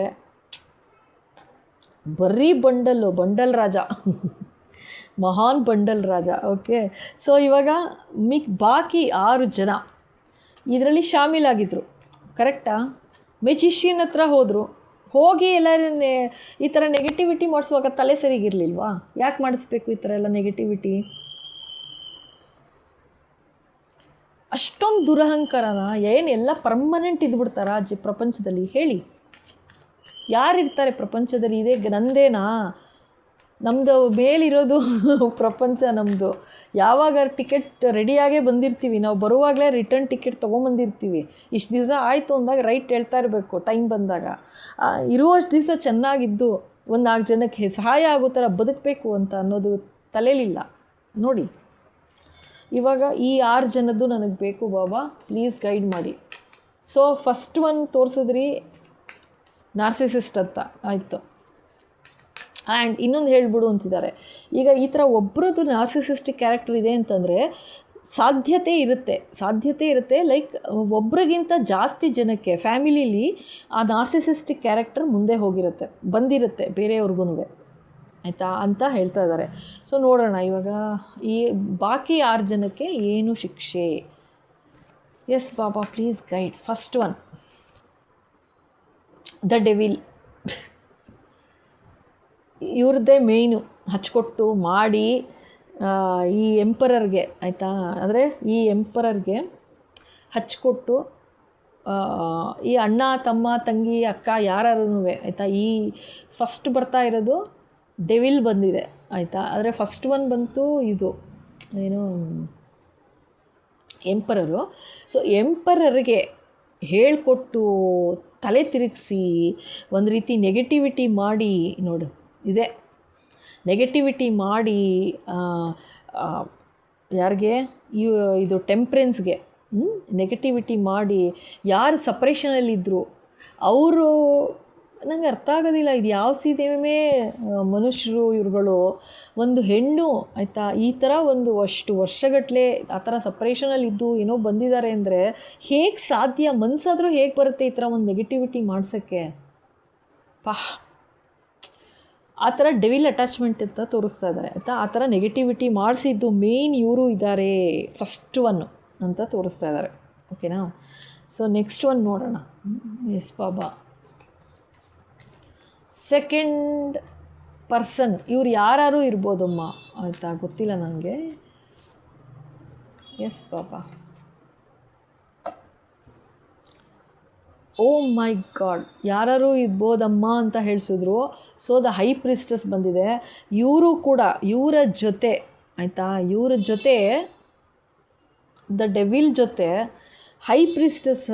ಬರೀ ಬಂಡಲ್ ರಾಜ, ಮಹಾನ್ ಬಂಡಲ್ ರಾಜ. ಓಕೆ, ಸೊ ಇವಾಗ ಬಾಕಿ 6 ಜನ ಇದರಲ್ಲಿ ಶಾಮೀಲಾಗಿದ್ದರು, ಕರೆಕ್ಟಾ. ಮೆಜಿಷಿಯನ್ ಹತ್ರ ಹೋಗಿ ಎಲ್ಲರನ್ನೇ ಈ ಥರ ನೆಗೆಟಿವಿಟಿ ಮಾಡಿಸುವಾಗ ತಲೆ ಸರಿಗಿರಲಿಲ್ವಾ? ಯಾಕೆ ಮಾಡಿಸ್ಬೇಕು ಈ ಥರ ಎಲ್ಲ ನೆಗೆಟಿವಿಟಿ? ಅಷ್ಟೊಂದು ದುರಹಂಕಾರನ ಏನೆಲ್ಲ ಪರ್ಮನೆಂಟ್ ಇದ್ಬಿಡ್ತಾರಾ ಪ್ರಪಂಚದಲ್ಲಿ ಹೇಳಿ? ಯಾರಿರ್ತಾರೆ ಪ್ರಪಂಚದಲ್ಲಿ? ಇದೇ ನಂದೇನಾ? ನಮ್ಮದು ಮೇಲಿರೋದು ಪ್ರಪಂಚ ನಮ್ಮದು. ಯಾವಾಗ ಟಿಕೆಟ್ ರೆಡಿಯಾಗೇ ಬಂದಿರ್ತೀವಿ, ನಾವು ಬರುವಾಗಲೇ ರಿಟರ್ನ್ ಟಿಕೆಟ್ ತೊಗೊಂಬಂದಿರ್ತೀವಿ. ಇಷ್ಟು ದಿವಸ ಆಯಿತು ಅಂದಾಗ ರೈಟ್ ಹೇಳ್ತಾ ಇರಬೇಕು ಟೈಮ್ ಬಂದಾಗ. ಇರುವಷ್ಟು ದಿವಸ ಚೆನ್ನಾಗಿದ್ದು ಒಂದು 4 ಜನಕ್ಕೆ ಸಹಾಯ ಆಗೋ ಥರ ಬದುಕಬೇಕು ಅಂತ ಅನ್ನೋದು ತಲೆಯಲ್ಲಿಲ್ಲ ನೋಡಿ. ಇವಾಗ ಈ 6 ಜನದ್ದು ನನಗೆ ಬೇಕು ಬಾಬಾ, ಪ್ಲೀಸ್ ಗೈಡ್ ಮಾಡಿ. ಸೊ ಫಸ್ಟ್ ಒನ್ ತೋರಿಸಿದ್ರಿ ನಾರ್ಸಿಸಿಸ್ಟ್ ಅಂತ ಆಯಿತು. ಆ್ಯಂಡ್ ಇನ್ನೊಂದು ಹೇಳ್ಬಿಡು ಅಂತಿದ್ದಾರೆ. ಈಗ ಈ ಥರ ಒಬ್ಬರದ್ದು ನಾರ್ಸಿಸಿಸ್ಟಿಕ್ ಕ್ಯಾರೆಕ್ಟರ್ ಇದೆ ಅಂತಂದರೆ ಸಾಧ್ಯತೆ ಇರುತ್ತೆ. ಲೈಕ್ ಒಬ್ರಿಗಿಂತ ಜಾಸ್ತಿ ಜನಕ್ಕೆ ಫ್ಯಾಮಿಲೀಲಿ ಆ ನಾರ್ಸಿಸಿಸ್ಟಿಕ್ ಕ್ಯಾರೆಕ್ಟರ್ ಮುಂದೆ ಬಂದಿರುತ್ತೆ ಬೇರೆಯವ್ರಿಗೂ, ಆಯಿತಾ ಅಂತ ಹೇಳ್ತಾ ಇದ್ದಾರೆ. ಸೊ ನೋಡೋಣ ಇವಾಗ ಈ ಬಾಕಿ 6 ಜನಕ್ಕೆ ಏನು ಶಿಕ್ಷೆ. Yes Baba please guide. First one the devil ಇವ್ರದ್ದೇ ಮೇಯ್ನು ಹಚ್ಕೊಟ್ಟು ಮಾಡಿ ಈ ಎಂಪರರ್ಗೆ ಆಯಿತಾ, ಅಂದರೆ ಈ ಎಂಪರರ್ಗೆ ಹಚ್ಕೊಟ್ಟು ಈ ಅಣ್ಣ ತಮ್ಮ ತಂಗಿ ಅಕ್ಕ ಯಾರೂ ಆಯಿತಾ, ಈ ಫಸ್ಟ್ ಬರ್ತಾ ಇರೋದು ಡೆವಿಲ್ ಬಂದಿದೆ ಆಯಿತಾ. ಆದರೆ ಫಸ್ಟ್ ಒನ್ ಬಂತು ಇದು ಏನು ಎಂಪರರು. ಸೊ ಎಂಪರರ್ಗೆ ಹೇಳಿಕೊಟ್ಟು ತಲೆ ತಿರುಗಿಸಿ ಒಂದು ರೀತಿ ನೆಗೆಟಿವಿಟಿ ಮಾಡಿ ನೋಡು, ಇದೆ ನೆಗೆಟಿವಿಟಿ ಮಾಡಿ ಯಾರಿಗೆ ಇದು ಟೆಂಪ್ರೆನ್ಸ್ಗೆ ನೆಗೆಟಿವಿಟಿ ಮಾಡಿ ಯಾರು ಸಪ್ರೇಷನಲ್ಲಿದ್ದರು ಅವರು, ನನಗೆ ಅರ್ಥ ಆಗೋದಿಲ್ಲ ಇದು ಯಾವ ಸೀಮೆ ಮನುಷ್ಯರು ಇವ್ರುಗಳು. ಒಂದು ಹೆಣ್ಣು ಆಯಿತಾ ಈ ಥರ ಅಷ್ಟು ವರ್ಷಗಟ್ಟಲೆ ಆ ಥರ ಸಪ್ರೇಷನಲ್ಲಿದ್ದು ಏನೋ ಬಂದಿದ್ದಾರೆ ಅಂದರೆ ಹೇಗೆ ಸಾಧ್ಯ? ಮನಸ್ಸಾದರೂ ಹೇಗೆ ಬರುತ್ತೆ ಈ ಥರ ಒಂದು ನೆಗೆಟಿವಿಟಿ ಮಾಡ್ಸೋಕ್ಕೆ? ಆ ಥರ ಡೆವಿಲ್ ಅಟ್ಯಾಚ್ಮೆಂಟ್ ಅಂತ ತೋರಿಸ್ತಾ ಇದ್ದಾರೆ ಆಯಿತಾ. ಆ ಥರ ನೆಗೆಟಿವಿಟಿ ಮಾಡಿಸಿದ್ದು ಮೇಯ್ನ್ ಇವರು ಇದ್ದಾರೆ, ಫಸ್ಟ್ ಒನ್ನು ಅಂತ ತೋರಿಸ್ತಾ ಇದ್ದಾರೆ. ಓಕೆನಾ. ಸೊ ನೆಕ್ಸ್ಟ್ ಒನ್ ನೋಡೋಣ. ಎಸ್ ಬಾಬಾ, ಸೆಕೆಂಡ್ ಪರ್ಸನ್ ಇವ್ರು ಯಾರು ಇರ್ಬೋದಮ್ಮ ಆಯಿತಾ, ಗೊತ್ತಿಲ್ಲ ನನಗೆ. ಎಸ್ ಬಾಬಾ, ಓ ಮೈ ಗಾಡ್, ಯಾರು ಇರ್ಬೋದಮ್ಮ ಅಂತ ಹೇಳಿಸಿದ್ರು. ಸೊ ದ ಹೈ ಪ್ರಿಸ್ಟಸ್ ಬಂದಿದೆ. ಇವರು ಕೂಡ ಇವರ ಜೊತೆ ಆಯಿತಾ, ಇವರ ಜೊತೆ ದ ಡೆವಿಲ್ ಜೊತೆ ಹೈ ಪ್ರಿಸ್ಟಸ್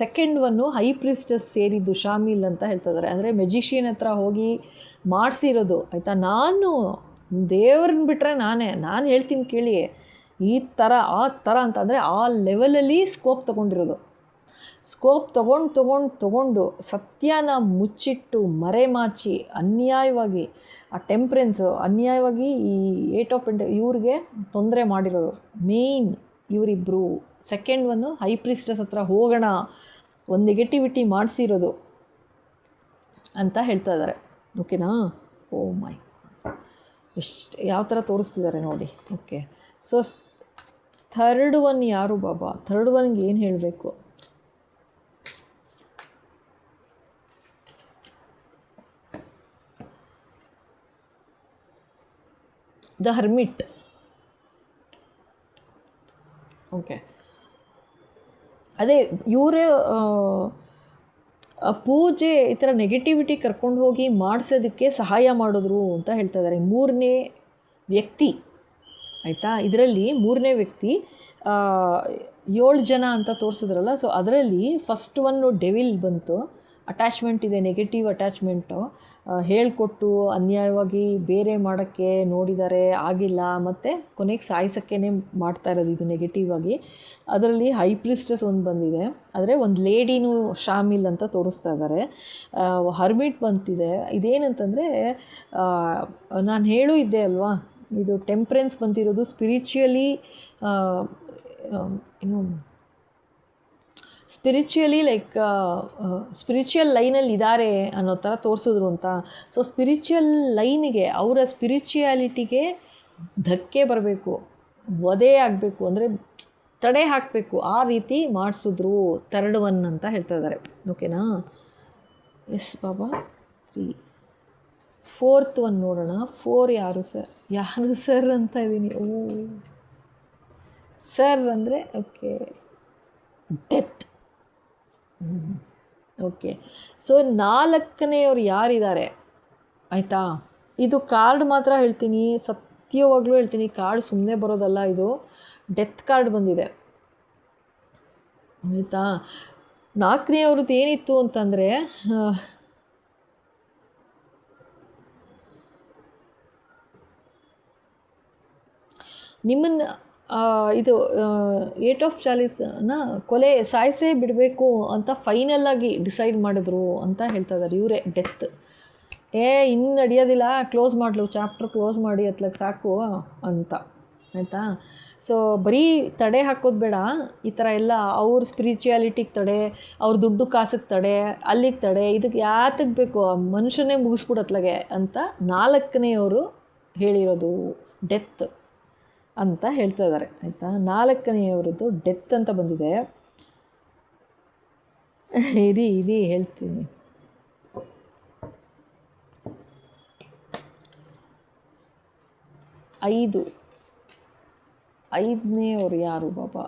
ಸೆಕೆಂಡ್ ಒನ್ನು ಹೈ ಪ್ರಿಸ್ಟಸ್ ಸೇರಿದ್ದು ಶಾಮಿಲ್ ಅಂತ ಹೇಳ್ತಿದ್ದಾರೆ. ಅಂದರೆ ಮೆಜಿಷಿಯನ್ ಹತ್ರ ಹೋಗಿ ಮಾಡಿಸಿರೋದು ಆಯಿತಾ. ನಾನು ದೇವ್ರನ್ನ ಬಿಟ್ಟರೆ ನಾನು ಹೇಳ್ತೀನಿ ಕೇಳಿ, ಈ ಥರ ಆ ಥರ ಅಂತಂದರೆ ಆ ಲೆವೆಲಲ್ಲಿ ಸ್ಕೋಪ್ ತೊಗೊಂಡಿರೋದು. ಸ್ಕೋಪ್ ತೊಗೊಂಡು ಸತ್ಯನ ಮುಚ್ಚಿಟ್ಟು ಮರೆಮಾಚಿ ಅನ್ಯಾಯವಾಗಿ ಆ ಟೆಂಪ್ರೆನ್ಸು ಅನ್ಯಾಯವಾಗಿ ಈ 8 ಆಫ್ ಪೆಂಟಕಲ್ಸ್ ಇವ್ರಿಗೆ ತೊಂದರೆ ಮಾಡಿರೋದು ಮೇಯ್ನ್ ಇವರಿಬ್ಬರು. ಸೆಕೆಂಡ್ ಒನ್ನು ಹೈ ಪ್ರಿಸ್ಟಸ್ ಹತ್ರ ಹೋಗೋಣ ಒಂದು ನೆಗೆಟಿವಿಟಿ ಮಾಡಿಸಿರೋದು ಅಂತ ಹೇಳ್ತಾ ಇದ್ದಾರೆ. ಓಕೆನಾ. ಓ ಮೈ, ಎಷ್ಟು ಯಾವ ಥರ ತೋರಿಸ್ತಿದ್ದಾರೆ ನೋಡಿ. ಓಕೆ. ಸೊ ಥರ್ಡ್ ಒನ್ ಯಾರು ಬಾಬಾ? ಥರ್ಡ್ ಒನ್ಗೆ ಏನು ಹೇಳಬೇಕು? The hermit. ಓಕೆ, ಅದೇ ಇವರೇ ಪೂಜೆ ಈ ಥರ ನೆಗೆಟಿವಿಟಿ ಕರ್ಕೊಂಡು ಹೋಗಿ ಮಾಡಿಸೋದಕ್ಕೆ ಸಹಾಯ ಮಾಡಿದ್ರು ಅಂತ ಹೇಳ್ತಾ ಇದ್ದಾರೆ. ಮೂರನೇ ವ್ಯಕ್ತಿ ಆಯಿತಾ, ಇದರಲ್ಲಿ ಮೂರನೇ ವ್ಯಕ್ತಿ 7 ಜನ ಅಂತ ತೋರಿಸಿದ್ರಲ್ಲ. ಸೊ ಅದರಲ್ಲಿ ಫಸ್ಟ್ ಒನ್ನು ಡೆವಿಲ್ ಬಂತು, ಅಟ್ಯಾಚ್ಮೆಂಟ್ ಇದೆ, ನೆಗೆಟಿವ್ ಅಟ್ಯಾಚ್ಮೆಂಟು. ಹೇಳಿಕೊಟ್ಟು ಅನ್ಯಾಯವಾಗಿ ಬೇರೆ ಮಾಡೋಕ್ಕೆ ನೋಡಿದ್ದಾರೆ, ಆಗಿಲ್ಲ, ಮತ್ತು ಕೊನೆಗೆ ಸಾಯಿಸೋಕ್ಕೇ ಮಾಡ್ತಾ ಇರೋದು ಇದು ನೆಗೆಟಿವ್ ಆಗಿ. ಅದರಲ್ಲಿ ಹೈ ಪ್ರಿಸ್ಟಸ್ ಒಂದು ಬಂದಿದೆ, ಆದರೆ ಒಂದು ಲೇಡಿನೂ ಶಾಮಿಲ್ ಅಂತ ತೋರಿಸ್ತಾ ಇದ್ದಾರೆ. ಹರ್ಮಿಟ್ ಬಂತಿದೆ. ಇದೇನಂತಂದರೆ ನಾನು ಇದ್ದೆ ಅಲ್ವಾ, ಇದು ಟೆಂಪ್ರೆನ್ಸ್ ಬಂತಿರೋದು ಸ್ಪಿರಿಚುಯಲಿ ಸ್ಪಿರಿಚುಯಲಿ ಲೈಕ್ ಸ್ಪಿರಿಚುವಲ್ ಲೈನಲ್ಲಿ ಇದ್ದಾರೆ ಅನ್ನೋ ಥರ ತೋರಿಸಿದ್ರು ಅಂತ. ಸೊ ಸ್ಪಿರಿಚುವಲ್ ಲೈನಿಗೆ, ಅವರ ಸ್ಪಿರಿಚುಯಾಲಿಟಿಗೆ ಧಕ್ಕೆ ಬರಬೇಕು, ವಧೆ ಆಗಬೇಕು, ಅಂದರೆ ತಡೆ ಹಾಕಬೇಕು, ಆ ರೀತಿ ಮಾಡಿಸಿದ್ರು. ಥರ್ಡ್ ಒನ್ ಅಂತ ಹೇಳ್ತಾ ಇದ್ದಾರೆ. ಓಕೆನಾ. ಎಸ್ ಬಾಬಾ. 3 ಫೋರ್ತ್ ಒನ್ ನೋಡೋಣ. 4 ಯಾರು ಸರ್ ಅಂತ ಇದ್ದೀನಿ. ಓ ಸರ್ ಅಂದರೆ ಓಕೆ, ಡೆತ್. ಓಕೆ. ಸೊ 4ನೆಯವ್ರು ಯಾರಿದ್ದಾರೆ ಆಯಿತಾ. ಇದು ಕಾರ್ಡ್ ಮಾತ್ರ ಹೇಳ್ತೀನಿ, ಸತ್ಯವಾಗ್ಲೂ ಹೇಳ್ತೀನಿ, ಕಾರ್ಡ್ ಸುಮ್ಮನೆ ಬರೋದಲ್ಲ, ಇದು ಡೆತ್ ಕಾರ್ಡ್ ಬಂದಿದೆ ಆಯಿತಾ. 4ನೆಯವ್ರದ್ದು ಏನಿತ್ತು ಅಂತಂದರೆ ನಿಮ್ಮನ್ನು ಇದು 8 ಆಫ್ ಚಾಲೀಸ್ನ ಸಾಯಿಸೇ ಬಿಡಬೇಕು ಅಂತ ಫೈನಲ್ಲಾಗಿ ಡಿಸೈಡ್ ಮಾಡಿದ್ರು ಅಂತ ಹೇಳ್ತಾ ಇದ್ದಾರೆ. ಇವರೇ ಡೆತ್. ಇನ್ನು ನಡೆಯೋದಿಲ್ಲ, ಕ್ಲೋಸ್ ಮಾಡಲು, ಚಾಪ್ಟರ್ ಕ್ಲೋಸ್ ಮಾಡಿ ಅತ್ಲಕ್ಕೆ ಸಾಕು ಅಂತ ಆಯಿತಾ. ಸೊ ಬರೀ ತಡೆ ಹಾಕೋದು ಬೇಡ, ಈ ಥರ ಎಲ್ಲ ಅವ್ರ ಸ್ಪಿರಿಚುಯಾಲಿಟಿಗೆ ತಡೆ, ಅವ್ರ ದುಡ್ಡು ಕಾಸಿಗೆ ತಡೆ, ಅಲ್ಲಿಗೆ ತಡೆ, ಇದಕ್ಕೆ ಯಾತಕ್ಕೆ ಬೇಕು, ಮನುಷ್ಯನೇ ಮುಗಿಸ್ಬಿಡತ್ಲಾಗೆ ಅಂತ 4ನೆಯವರು ಹೇಳಿರೋದು ಡೆತ್ ಅಂತ ಹೇಳ್ತಾ ಇದ್ದಾರೆ ಆಯಿತಾ. 4ನೆಯವರದ್ದು ಡೆತ್ ಅಂತ ಬಂದಿದೆ. ಇರಿ ಹೇಳ್ತೀನಿ. ಐದನೇ ಅವ್ರು ಯಾರು ಬಾಬಾ?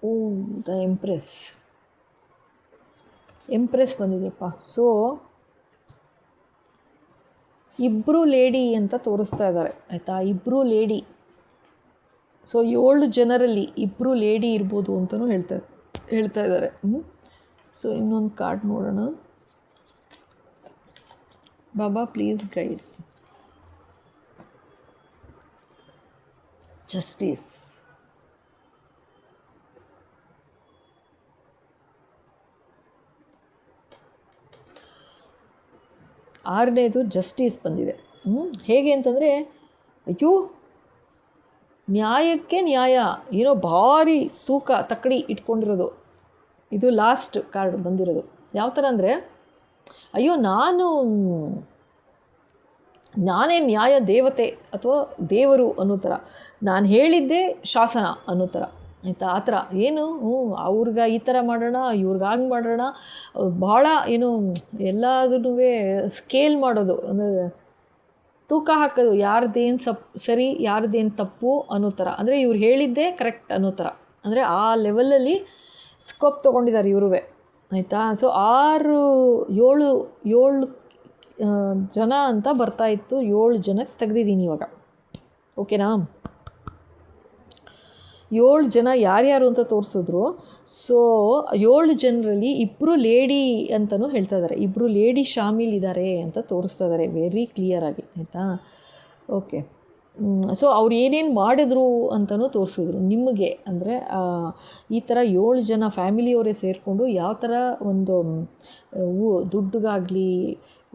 ಓ, ದ ಎಂಪ್ರೆಸ್ ಬಂದಿದೆಯಪ್ಪ. ಸೊ ಇಬ್ಬರು ಲೇಡಿ ಅಂತ ತೋರಿಸ್ತಾ ಇದ್ದಾರೆ, ಆಯಿತಾ? ಇಬ್ಬರು ಲೇಡಿ. ಸೊ 7 ಜನರಲ್ಲಿ ಇಬ್ಬರು ಲೇಡಿ ಇರ್ಬೋದು ಅಂತಲೂ ಹೇಳ್ತಾ ಇದ್ದಾರೆ. ಸೊ ಇನ್ನೊಂದು ಕಾರ್ಡ್ ನೋಡೋಣ. ಬಾಬಾ ಪ್ಲೀಸ್ ಗೈಡ್. ಜಸ್ಟಿಸ್. ಆರನೇದು ಜಸ್ಟಿಸ್ ಬಂದಿದೆ. ಹೇಗೆ ಅಂತಂದರೆ, ಅಯ್ಯೋ ನ್ಯಾಯಕ್ಕೆ ನ್ಯಾಯ, ಏನೋ ಭಾರಿ ತೂಕ ತಕ್ಕಡಿ ಇಟ್ಕೊಂಡಿರೋದು. ಇದು ಲಾಸ್ಟ್ ಕಾರ್ಡ್ ಬಂದಿರೋದು. ಯಾವ ಥರ ಅಂದರೆ, ಅಯ್ಯೋ ನಾನೇ ನ್ಯಾಯ ದೇವತೆ ಅಥವಾ ದೇವರು ಅನ್ನೋ ಥರ, ನಾನು ಹೇಳಿದ್ದೇ ಶಾಸನ ಅನ್ನೋ ಥರ, ಆಯಿತಾ? ಆ ಥರ ಏನು ಅವ್ರಿಗೆ ಈ ಥರ ಮಾಡೋಣ, ಇವ್ರಿಗೆ ಹಂಗೆ ಮಾಡೋಣ, ಭಾಳ ಏನು ಎಲ್ಲದೂ ಸ್ಕೇಲ್ ಮಾಡೋದು, ಅಂದರೆ ತೂಕ ಹಾಕೋದು, ಯಾರ್ದೇನು ಸರಿ ಯಾರ್ದೇನು ತಪ್ಪು ಅನ್ನೋ ಥರ. ಅಂದರೆ ಇವ್ರು ಹೇಳಿದ್ದೇ ಕರೆಕ್ಟ್ ಅನ್ನೋ ಥರ, ಅಂದರೆ ಆ ಲೆವೆಲಲ್ಲಿ ಸ್ಕೋಪ್ ತೊಗೊಂಡಿದ್ದಾರೆ ಇವ್ರೂ, ಆಯಿತಾ? ಸೊ 7 ಜನ ಅಂತ ಬರ್ತಾಯಿತ್ತು, 7 ಜನಕ್ಕೆ ತೆಗೆದಿದ್ದೀನಿ ಇವಾಗ, ಓಕೆನಾ? 7 ಜನ ಯಾರ್ಯಾರು ಅಂತ ತೋರಿಸಿದ್ರು. ಸೊ 7 ಜನರಲ್ಲಿ ಇಬ್ಬರು ಲೇಡಿ ಅಂತಲೂ ಹೇಳ್ತಾ ಇದ್ದಾರೆ, ಇಬ್ಬರು ಲೇಡಿ ಶಾಮಿಲ್ ಇದ್ದಾರೆ ಅಂತ ತೋರಿಸ್ತಾ ಇದ್ದಾರೆ ವೆರಿ ಕ್ಲಿಯರಾಗಿ, ಆಯಿತಾ? ಓಕೆ. ಸೊ ಅವ್ರು ಏನೇನು ಮಾಡಿದ್ರು ಅಂತಲೂ ತೋರಿಸಿದ್ರು ನಿಮಗೆ. ಅಂದರೆ ಈ ಥರ 7 ಜನ ಫ್ಯಾಮಿಲಿಯವರೇ ಸೇರಿಕೊಂಡು ಯಾವ ಥರ ಒಂದು ದುಡ್ಡಿಗಾಗಲಿ,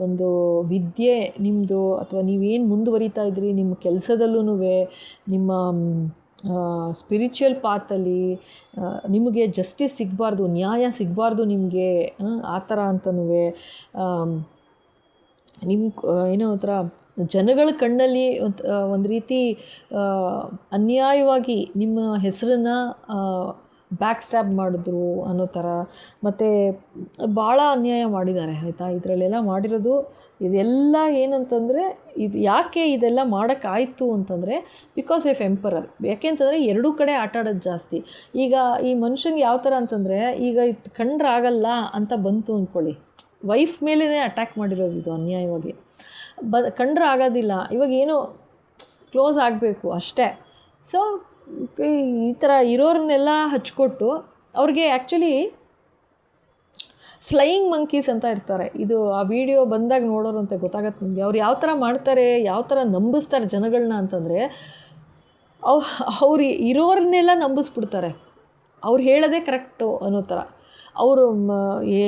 ಒಂದು ವಿದ್ಯೆ ನಿಮ್ಮದು, ಅಥವಾ ನೀವೇನು ಮುಂದುವರಿತಾ ಇದ್ರಿ ನಿಮ್ಮ ಕೆಲಸದಲ್ಲೂ, ನಿಮ್ಮ ಸ್ಪಿರಿಚುವಲ್ ಪಾತಲ್ಲಿ ನಿಮಗೆ ಜಸ್ಟಿಸ್ ಸಿಗಬಾರ್ದು, ನ್ಯಾಯ ಸಿಗಬಾರ್ದು ನಿಮಗೆ, ಆ ಥರ ಅಂತನೂ ನಿಮ್ಮ ಏನೋ ಒಂಥರ ಜನಗಳ ಕಣ್ಣಲ್ಲಿ ಒಂದು ರೀತಿ ಅನ್ಯಾಯವಾಗಿ ನಿಮ್ಮ ಹೆಸರನ್ನು ಬ್ಯಾಕ್ ಸ್ಟ್ಯಾಬ್ ಮಾಡಿದ್ರು ಅನ್ನೋ ಥರ, ಮತ್ತು ಭಾಳ ಅನ್ಯಾಯ ಮಾಡಿದ್ದಾರೆ, ಆಯಿತಾ? ಇದರಲ್ಲೆಲ್ಲ ಮಾಡಿರೋದು ಇದೆಲ್ಲ ಏನಂತಂದರೆ, ಇದು ಯಾಕೆ ಇದೆಲ್ಲ ಮಾಡೋಕ್ಕಾಯಿತು ಅಂತಂದರೆ ಬಿಕಾಸ್ ಆಫ್ ಎಂಪರರ್. ಯಾಕೆ ಅಂತಂದರೆ ಎರಡೂ ಕಡೆ ಆಟ ಆಡೋದು ಜಾಸ್ತಿ. ಈಗ ಈ ಮನುಷ್ಯಂಗೆ ಯಾವ ಥರ ಅಂತಂದರೆ, ಈಗ ಇದು ಕಂಡ್ರಾಗಲ್ಲ ಅಂತ ಬಂತು ಅಂದ್ಕೊಳ್ಳಿ, ವೈಫ್ ಮೇಲೇ ಅಟ್ಯಾಕ್ ಮಾಡಿರೋದು ಇದು ಅನ್ಯಾಯವಾಗಿ. ಕಂಡ್ರೆ ಆಗೋದಿಲ್ಲ, ಇವಾಗ ಏನೋ ಕ್ಲೋಸ್ ಆಗಬೇಕು ಅಷ್ಟೇ. ಸೊ ಈ ಥರ ಇರೋರನ್ನೆಲ್ಲ ಹಚ್ಕೊಟ್ಟು ಅವ್ರಿಗೆ ಆ್ಯಕ್ಚುಲಿ ಫ್ಲೈಯಿಂಗ್ ಮಂಕೀಸ್ ಅಂತ ಇರ್ತಾರೆ. ಇದು ಆ ವಿಡಿಯೋ ಬಂದಾಗ ನೋಡೋರು ಅಂತ ಗೊತ್ತಾಗತ್ತೆ ನಿಮಗೆ. ಅವ್ರು ಯಾವ ಥರ ಮಾಡ್ತಾರೆ, ಯಾವ ಥರ ನಂಬಿಸ್ತಾರೆ ಜನಗಳನ್ನ ಅಂತಂದರೆ, ಅವ್ರು ಇರೋರನ್ನೆಲ್ಲ ನಂಬಿಸ್ಬಿಡ್ತಾರೆ, ಅವ್ರು ಹೇಳೋದೇ ಕರೆಕ್ಟು ಅನ್ನೋ ಥರ. ಅವರು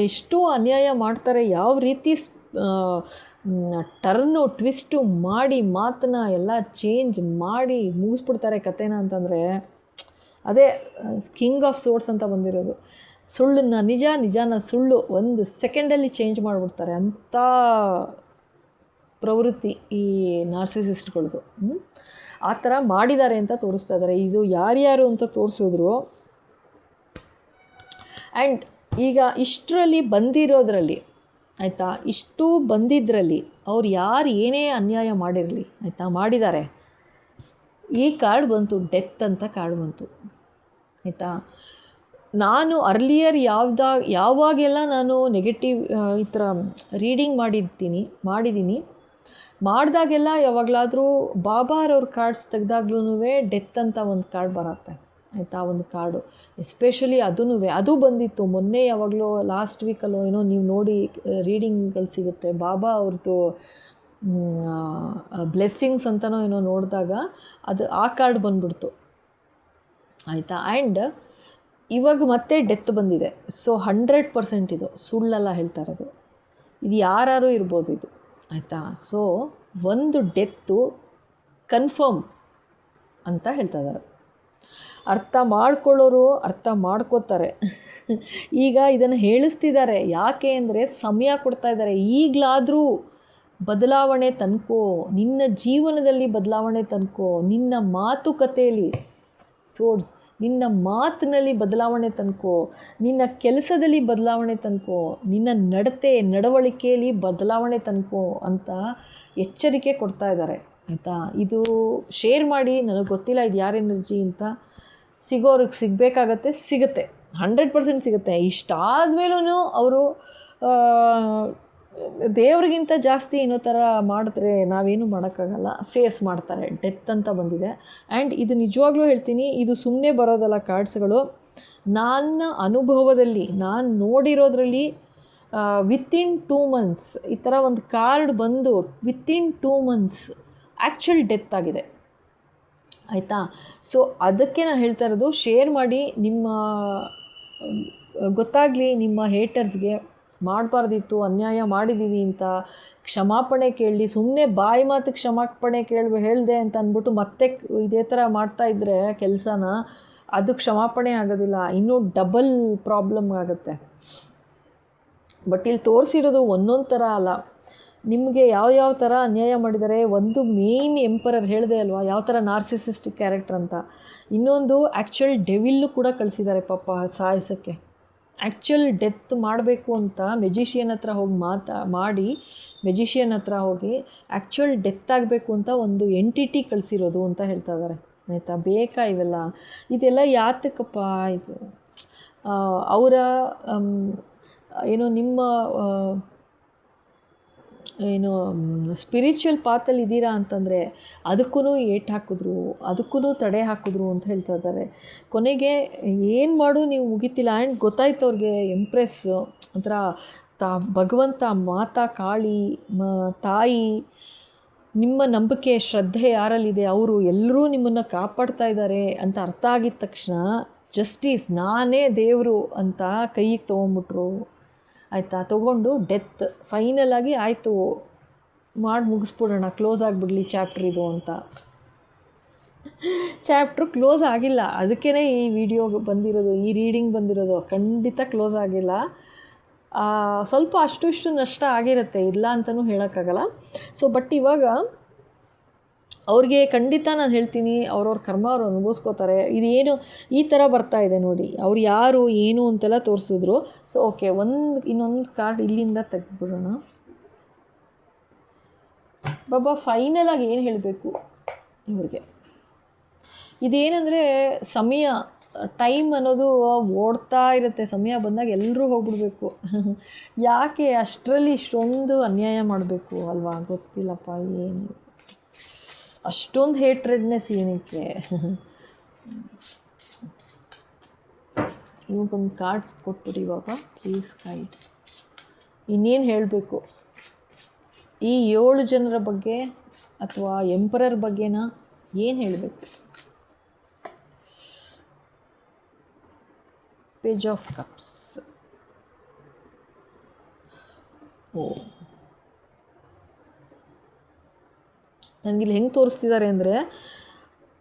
ಎಷ್ಟು ಅನ್ಯಾಯ ಮಾಡ್ತಾರೆ, ಯಾವ ರೀತಿ ಟ್ವಿಸ್ಟು ಮಾಡಿ ಮಾತನ್ನ ಎಲ್ಲ ಚೇಂಜ್ ಮಾಡಿ ಮುಗಿಸ್ಬಿಡ್ತಾರೆ ಕಥೆನ ಅಂತಂದರೆ, ಅದೇ ಕಿಂಗ್ ಆಫ್ ಸೋರ್ಡ್ಸ್ ಅಂತ ಬಂದಿರೋದು. ಸುಳ್ಳನ್ನು ನಿಜ, ನಿಜಾನ ಸುಳ್ಳು 1 ಸೆಕೆಂಡಲ್ಲಿ ಚೇಂಜ್ ಮಾಡಿಬಿಡ್ತಾರೆ ಅಂಥ ಪ್ರವೃತ್ತಿ ಈ ನಾರ್ಸಿಸಿಸ್ಟ್ಗಳದ್ದು. ಆ ಥರ ಮಾಡಿದ್ದಾರೆ ಅಂತ ತೋರಿಸ್ತಾ ಇದ್ದಾರೆ. ಇದು ಯಾರ್ಯಾರು ಅಂತ ತೋರಿಸಿದ್ರು. ಆ್ಯಂಡ್ ಈಗ ಇಷ್ಟರಲ್ಲಿ ಬಂದಿರೋದ್ರಲ್ಲಿ, ಆಯಿತಾ, ಇಷ್ಟು ಬಂದಿದ್ದರಲ್ಲಿ ಅವ್ರು ಯಾರು ಏನೇ ಅನ್ಯಾಯ ಮಾಡಿರಲಿ, ಆಯಿತಾ, ಮಾಡಿದ್ದಾರೆ. ಈ ಕಾರ್ಡ್ ಬಂತು, ಡೆತ್ ಅಂತ ಕಾರ್ಡ್ ಬಂತು, ಆಯಿತಾ? ನಾನು ಅರ್ಲಿಯರ್ ಯಾವಾಗೆಲ್ಲ ನಾನು ನೆಗೆಟಿವ್ ಈ ಥರ ರೀಡಿಂಗ್ ಮಾಡಿದ್ದೀನಿ, ಮಾಡಿದಾಗೆಲ್ಲ ಯಾವಾಗಲಾದರೂ ಬಾಬಾರವ್ರ ಕಾರ್ಡ್ಸ್ ತೆಗೆದಾಗ್ಲೂ ಡೆತ್ ಅಂತ ಒಂದು ಕಾರ್ಡ್ ಬರುತ್ತೆ, ಆಯಿತಾ? ಒಂದು ಕಾರ್ಡು ಎಸ್ಪೆಷಲಿ ಅದು ಬಂದಿತ್ತು ಮೊನ್ನೆ, ಯಾವಾಗಲೂ ಲಾಸ್ಟ್ ವೀಕಲ್ಲೋ ಏನೋ, ನೀವು ನೋಡಿ ರೀಡಿಂಗ್ಗಳು ಸಿಗುತ್ತೆ. ಬಾಬಾ ಅವ್ರದ್ದು ಬ್ಲೆಸ್ಸಿಂಗ್ಸ್ ಅಂತನೋ ಏನೋ ನೋಡಿದಾಗ ಅದು ಆ ಕಾರ್ಡ್ ಬಂದ್ಬಿಡ್ತು, ಆಯಿತಾ? ಆ್ಯಂಡ್ ಇವಾಗ ಮತ್ತೆ ಡೆತ್ ಬಂದಿದೆ. ಸೊ 100% ಇದು ಸುಳ್ಳೆಲ್ಲ ಹೇಳ್ತಾ ಇರೋದು. ಇದು ಯಾರು ಇರ್ಬೋದು ಇದು, ಆಯಿತಾ? ಸೊ ಒಂದು ಡೆತ್ತು ಕನ್ಫರ್ಮ್ ಅಂತ ಹೇಳ್ತಾ ಇದ್ದಾರೆ. ಅರ್ಥ ಮಾಡ್ಕೊಳ್ಳೋರು ಅರ್ಥ ಮಾಡ್ಕೋತಾರೆ. ಈಗ ಇದನ್ನು ಹೇಳಿಸ್ತಿದ್ದಾರೆ, ಯಾಕೆ ಅಂದರೆ ಸಮಯ ಕೊಡ್ತಾ ಇದ್ದಾರೆ. ಈಗಲಾದರೂ ಬದಲಾವಣೆ ತನ್ಕೋ, ನಿನ್ನ ಜೀವನದಲ್ಲಿ ಬದಲಾವಣೆ ತನ್ಕೋ, ನಿನ್ನ ಮಾತುಕತೆಯಲ್ಲಿ ಸೋರ್ಡ್ಸ್ ನಿನ್ನ ಮಾತಿನಲ್ಲಿ ಬದಲಾವಣೆ ತಂದ್ಕೋ, ನಿನ್ನ ಕೆಲಸದಲ್ಲಿ ಬದಲಾವಣೆ ತಂದ್ಕೋ, ನಿನ್ನ ನಡವಳಿಕೆಯಲ್ಲಿ ಬದಲಾವಣೆ ತಂದ್ಕೋ ಅಂತ ಎಚ್ಚರಿಕೆ ಕೊಡ್ತಾ ಇದ್ದಾರೆ, ಆಯಿತಾ. ಇದು ಶೇರ್ ಮಾಡಿ. ನನಗೆ ಗೊತ್ತಿಲ್ಲ ಇದು ಯಾರ ಎನರ್ಜಿ ಅಂತ. ಸಿಗೋರಿಗೆ ಸಿಗಬೇಕಾಗತ್ತೆ, ಸಿಗುತ್ತೆ, 100% ಸಿಗುತ್ತೆ. ಇಷ್ಟಾದಮೇಲೂ ಅವರು ದೇವ್ರಿಗಿಂತ ಜಾಸ್ತಿ ಏನೋ ಥರ ಮಾಡಿದ್ರೆ ನಾವೇನು ಮಾಡೋಕ್ಕಾಗಲ್ಲ, ಫೇಸ್ ಮಾಡ್ತಾರೆ. ಡೆತ್ ಅಂತ ಬಂದಿದೆ. ಆ್ಯಂಡ್ ಇದು ನಿಜವಾಗ್ಲೂ ಹೇಳ್ತೀನಿ, ಇದು ಸುಮ್ಮನೆ ಬರೋದಲ್ಲ ಕಾರ್ಡ್ಸ್ಗಳು. ನನ್ನ ಅನುಭವದಲ್ಲಿ ನಾನು ನೋಡಿರೋದ್ರಲ್ಲಿ ವಿತಿನ್ 2 months ಈ ಥರ ಒಂದು ಕಾರ್ಡ್ ಬಂದು ವಿತಿನ್ 2 months ಆ್ಯಕ್ಚುಲ್ ಡೆತ್ ಆಗಿದೆ, ಆಯಿತಾ. ಸೊ ಅದಕ್ಕೆ ನಾನು ಹೇಳ್ತಾ ಇರೋದು, ಶೇರ್ ಮಾಡಿ, ನಿಮ್ಮ ಗೊತ್ತಾಗಲಿ ನಿಮ್ಮ ಹೇಟರ್ಸ್ಗೆ. ಮಾಡಬಾರ್ದಿತ್ತು, ಅನ್ಯಾಯ ಮಾಡಿದ್ದೀವಿ ಅಂತ ಕ್ಷಮಾಪಣೆ ಕೇಳಲಿ. ಸುಮ್ಮನೆ ಬಾಯಿ ಮಾತು ಕ್ಷಮಾಪಣೆ ಹೇಳಿದೆ ಅಂತ ಅಂದ್ಬಿಟ್ಟು ಮತ್ತೆ ಇದೇ ಥರ ಮಾಡ್ತಾಯಿದ್ರೆ ಕೆಲಸನ, ಅದು ಕ್ಷಮಾಪಣೆ ಆಗೋದಿಲ್ಲ, ಇನ್ನೂ ಡಬಲ್ ಪ್ರಾಬ್ಲಮ್ ಆಗುತ್ತೆ. ಬಟ್ ಇಲ್ಲಿ ತೋರಿಸಿರೋದು ಒಂದೊಂದು ಥರ ಅಲ್ಲ, ನಿಮಗೆ ಯಾವ ಥರ ಅನ್ಯಾಯ ಮಾಡಿದ್ದಾರೆ. ಒಂದು ಮೇಯ್ನ್ ಎಂಪರರ್ ಹೇಳಿದೆ ಅಲ್ವಾ, ಯಾವ ಥರ ನಾರ್ಸಿಸಿಸ್ಟಿಕ್ ಕ್ಯಾರೆಕ್ಟರ್ ಅಂತ. ಇನ್ನೊಂದು ಆ್ಯಕ್ಚುಲ್ ಡೆವಿಲ್ಲು ಕೂಡ ಕಳಿಸಿದ್ದಾರೆ ಪಾಪ ಸಾಯಿಸೋಕ್ಕೆ. ಆ್ಯಕ್ಚುಲ್ ಡೆತ್ ಮಾಡಬೇಕು ಅಂತ ಮೆಜಿಷಿಯನ್ ಹತ್ರ ಹೋಗಿ ಮಾಡಿ ಮೆಜಿಷಿಯನ್ ಹತ್ರ ಹೋಗಿ ಆ್ಯಕ್ಚುಲ್ ಡೆತ್ ಆಗಬೇಕು ಅಂತ ಒಂದು ಎಂಟಿಟಿ ಕಳಿಸಿರೋದು ಅಂತ ಹೇಳ್ತಾ ಇದ್ದಾರೆ, ಆಯಿತಾ. ಬೇಕಾ ಇವೆಲ್ಲ? ಇದೆಲ್ಲ ಯಾತಕ್ಕಪ್ಪ ಇದು? ಅವರ ಏನೋ ನಿಮ್ಮ ಏನು ಸ್ಪಿರಿಚುವಲ್ ಪಾತಲ್ಲಿ ಇದ್ದೀರಾ ಅಂತಂದರೆ ಅದಕ್ಕೂ ಏಟು ಹಾಕಿದ್ರು, ಅದಕ್ಕೂ ತಡೆ ಹಾಕಿದ್ರು ಅಂತ ಹೇಳ್ತಾ ಇದ್ದಾರೆ. ಕೊನೆಗೆ ಏನು ಮಾಡು ನೀವು ಮುಗಿತಿಲ್ಲ. ಆ್ಯಂಡ್ ಗೊತ್ತಾಯ್ತು ಅವ್ರಿಗೆ, ಎಂಪ್ರೆಸ್ ಒಂಥರ ಭಗವಂತ, ಮಾತಾ ಕಾಳಿ, ತಾಯಿ, ನಿಮ್ಮ ನಂಬಿಕೆ ಶ್ರದ್ಧೆ ಯಾರಲ್ಲಿದೆ ಅವರು ಎಲ್ಲರೂ ನಿಮ್ಮನ್ನು ಕಾಪಾಡ್ತಾ ಇದ್ದಾರೆ ಅಂತ ಅರ್ಥ ಆಗಿದ ತಕ್ಷಣ ಜಸ್ಟಿಸ್, ನಾನೇ ದೇವರು ಅಂತ ಕೈಗೆ ತೊಗೊಂಬಿಟ್ರು, ಆಯಿತಾ. ತೊಗೊಂಡು ಡೆತ್ ಫೈನಲ್ ಆಗಿ ಆಯಿತು, ಮಾಡಿ ಮುಗಿಸ್ಬಿಡೋಣ, ಕ್ಲೋಸ್ ಆಗಿಬಿಡ್ಲಿ ಚಾಪ್ಟರ್ ಇದು ಅಂತ. ಚಾಪ್ಟ್ರು ಕ್ಲೋಸ್ ಆಗಿಲ್ಲ, ಅದಕ್ಕೇ ಈ ವಿಡಿಯೋ ಬಂದಿರೋದು, ಈ ರೀಡಿಂಗ್ ಬಂದಿರೋದು. ಖಂಡಿತ ಕ್ಲೋಸ್ ಆಗಿಲ್ಲ. ಸ್ವಲ್ಪ ಅಷ್ಟು ಇಷ್ಟು ನಷ್ಟ ಆಗಿರುತ್ತೆ, ಇಲ್ಲ ಅಂತಲೂ ಹೇಳೋಕ್ಕಾಗಲ್ಲ. ಸೊ ಬಟ್ ಇವಾಗ ಅವ್ರಿಗೆ ಖಂಡಿತ ನಾನು ಹೇಳ್ತೀನಿ, ಅವ್ರವ್ರ ಕರ್ಮ ಅವ್ರು ಅನುಭವಿಸ್ಕೋತಾರೆ. ಇದೇನು ಈ ಥರ ಬರ್ತಾ ಇದೆ ನೋಡಿ, ಅವ್ರು ಯಾರು ಏನು ಅಂತೆಲ್ಲ ತೋರಿಸಿದ್ರು. ಸೊ ಓಕೆ, ಇನ್ನೊಂದು ಕಾರ್ಡ್ ಇಲ್ಲಿಂದ ತೆಗೆದ್ಬಿಡೋಣ. ಬಾಬಾ ಫೈನಲಾಗಿ ಏನು ಹೇಳಬೇಕು ಇವ್ರಿಗೆ? ಇದೇನೆಂದರೆ ಸಮಯ, ಟೈಮ್ ಅನ್ನೋದು ಓಡ್ತಾ ಇರುತ್ತೆ. ಸಮಯ ಬಂದಾಗ ಎಲ್ಲರೂ ಹೋಗ್ಬಿಡ್ಬೇಕು. ಯಾಕೆ ಅಷ್ಟರಲ್ಲಿ ಇಷ್ಟೊಂದು ಅನ್ಯಾಯ ಮಾಡಬೇಕು ಅಲ್ವಾ? ಗೊತ್ತಿಲ್ಲಪ್ಪ, ಏನು ಅಷ್ಟೊಂದು ಹೇಟ್ರೆಡ್ನೆಸ್ ಏನಕ್ಕೆ? ಇವಾಗೊಂದು ಕಾರ್ಡ್ ಕೊಟ್ಬಿಡಿ ಬಾಬಾ, ಪ್ಲೀಸ್ ಗೈಡ್. ಇನ್ನೇನು ಹೇಳಬೇಕು ಈ 7 ಜನರ ಬಗ್ಗೆ ಅಥವಾ ಎಂಪರರ್ ಬಗ್ಗೆನ ಏನು ಹೇಳಬೇಕು? Page of cups. ಓ, ನನಗಿಲ್ಲಿ ಹೆಂಗೆ ತೋರಿಸ್ತಿದ್ದಾರೆ ಅಂದರೆ,